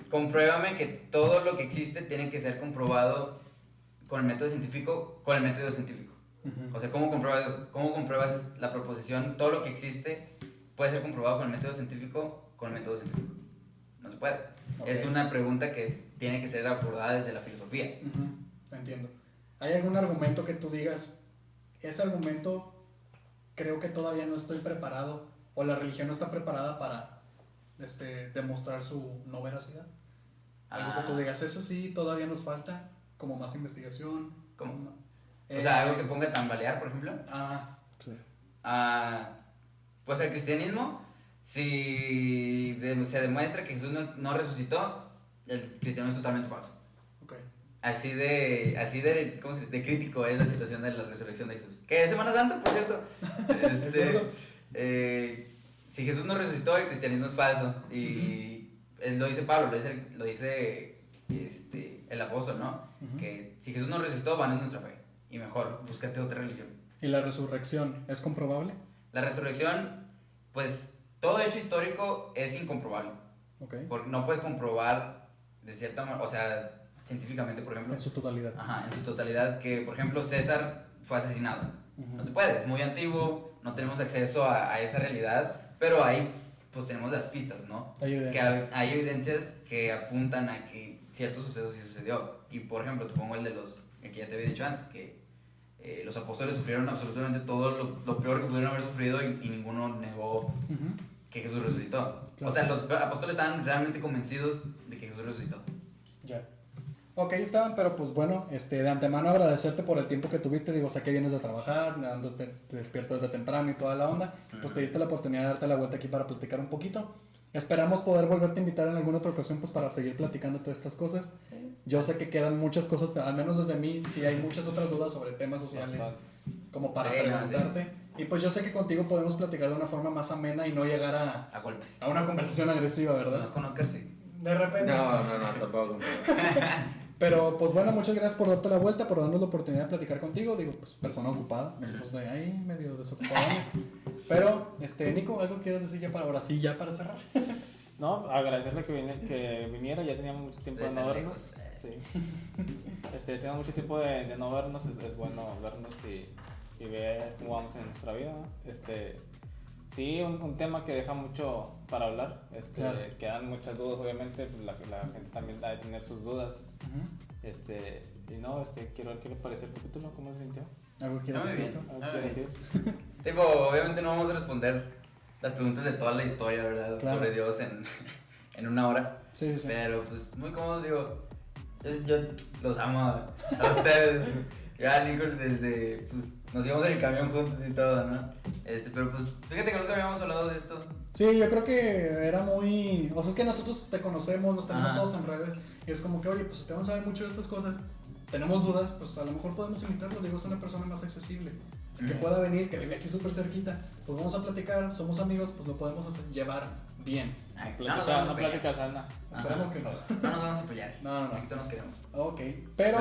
compruébame que todo lo que existe tiene que ser comprobado con el método científico, con el método científico. O sea, ¿cómo compruebas eso? ¿Cómo compruebas la proposición? Todo lo que existe puede ser comprobado con el método científico, con el método científico. No se puede. Okay. Es una pregunta que tiene que ser abordada desde la filosofía. Entiendo. ¿Hay algún argumento que tú digas, ese argumento creo que todavía no estoy preparado, o la religión no está preparada para demostrar su no veracidad? Algo que tú digas, eso sí, todavía nos falta, como más investigación. O sea, algo que ponga a tambalear, por ejemplo. Sí. Pues el cristianismo, si se demuestra que Jesús no resucitó, el cristianismo es totalmente falso. Okay. Así de ¿cómo se dice? De crítico es la situación de la resurrección de Jesús. Que es Semana Santa, por cierto. Si Jesús no resucitó, el cristianismo es falso. Y lo dice Pablo, lo dice el apóstol, ¿no? Que si Jesús no resucitó, van en nuestra fe. Y mejor, búscate otra religión. ¿Y la resurrección es comprobable? La resurrección, pues todo hecho histórico es incomprobable. Okay. Porque no puedes comprobar de cierta manera, o sea, científicamente, por ejemplo. En su totalidad. Ajá, en su totalidad, que por ejemplo César fue asesinado. No se puede, es muy antiguo, no tenemos acceso a esa realidad, pero ahí pues tenemos las pistas, ¿no? Hay evidencias que apuntan a que cierto suceso sí sucedió. Y por ejemplo, te pongo el de que ya te había dicho antes, que los apóstoles sufrieron absolutamente todo lo peor que pudieron haber sufrido y ninguno negó que Jesús resucitó. Claro. O sea, los apóstoles estaban realmente convencidos de que Jesús resucitó. Ya. Ok, Esteban, pero pues bueno, de antemano agradecerte por el tiempo que tuviste. Digo, sé que vienes de trabajar, andas te despierto desde temprano y toda la onda. Pues te diste la oportunidad de darte la vuelta aquí para platicar un poquito. Esperamos poder volverte a invitar en alguna otra ocasión pues para seguir platicando todas estas cosas. Yo sé que quedan muchas cosas, al menos desde mí, sí hay muchas otras dudas sobre temas sociales como para preguntarte. Sí. Y pues yo sé que contigo podemos platicar de una forma más amena y no llegar a golpes. A una conversación agresiva, ¿verdad? Nos conozcas, sí. De repente. No, tampoco. Pero pues bueno, muchas gracias por darte la vuelta, por darnos la oportunidad de platicar contigo. Digo, pues persona ocupada, nosotros de ahí medio desocupados. Pero, Nico, ¿algo quieres decir ya para ahora sí, ya para cerrar? No, agradecerle que viniera, ya teníamos mucho tiempo de no vernos. Sí. Teníamos mucho tiempo de no vernos, es bueno vernos y ver cómo vamos en nuestra vida. Sí, un tema que deja mucho para hablar, claro. Quedan muchas dudas, obviamente, pues la gente también ha de tener sus dudas. Y no, quiero ver qué le pareció el capítulo, cómo se sintió. ¿Algo quieres decir esto? Tipo, obviamente no vamos a responder las preguntas de toda la historia, ¿verdad? Claro. Sobre Dios en una hora. Sí. Pero pues muy cómodo, digo, yo los amo a ustedes. Ya, Nico, desde, pues, nos íbamos en el camión juntos y todo, ¿no? Pero pues, fíjate que nunca habíamos hablado de esto. Sí, yo creo que era muy... O sea, es que nosotros te conocemos, nos tenemos todos en redes, y es como que, oye, pues Esteban sabe mucho de estas cosas, tenemos dudas, pues a lo mejor podemos invitarlo, digo, es una persona más accesible, que pueda venir, que vive aquí súper cerquita, pues vamos a platicar, somos amigos, pues lo podemos llevar bien. No plática sana. Esperemos que no. No nos vamos a pelear. No. Aquí todos nos queremos. Ok, pero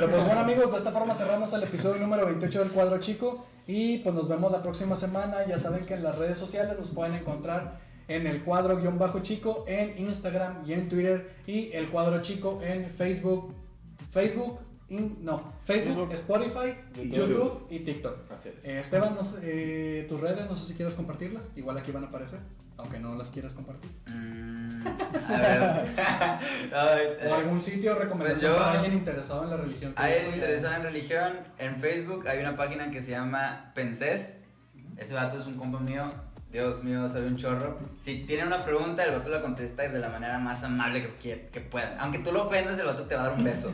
pues bueno, amigos, de esta forma cerramos el episodio número 28 del Cuadro Chico. Y pues nos vemos la próxima semana. Ya saben que en las redes sociales nos pueden encontrar en el Cuadro-Chico en Instagram y en Twitter. Y el Cuadro Chico en Facebook, Spotify, YouTube y TikTok. Así es. Esteban, tus redes, no sé si quieres compartirlas. Igual aquí van a aparecer, aunque no las quieras compartir. A ver. ¿O algún sitio de recomendación para alguien interesado en la religión? Alguien interesado en religión, en Facebook hay una página que se llama Pensés. Ese vato es un compa mío. Dios mío, sabe un chorro. Si tiene una pregunta, el vato la contesta de la manera más amable que pueda. Aunque tú lo ofendas, el vato te va a dar un beso.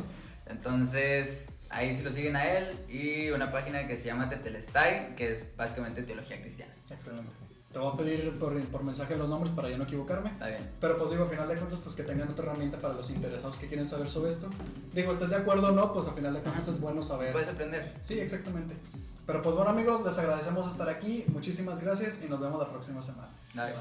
Entonces, ahí sí lo siguen a él. Y una página que se llama Tetelestai, que es básicamente teología cristiana. Excelente. Te voy a pedir por mensaje los nombres para ya no equivocarme. Está bien. Pero pues digo, a final de cuentas, pues que tengan otra herramienta para los interesados que quieren saber sobre esto. Digo, ¿estás de acuerdo o no? Pues a final de cuentas es bueno saber. Puedes aprender. Sí, exactamente. Pero pues bueno, amigos, les agradecemos estar aquí. Muchísimas gracias y nos vemos la próxima semana. Bye.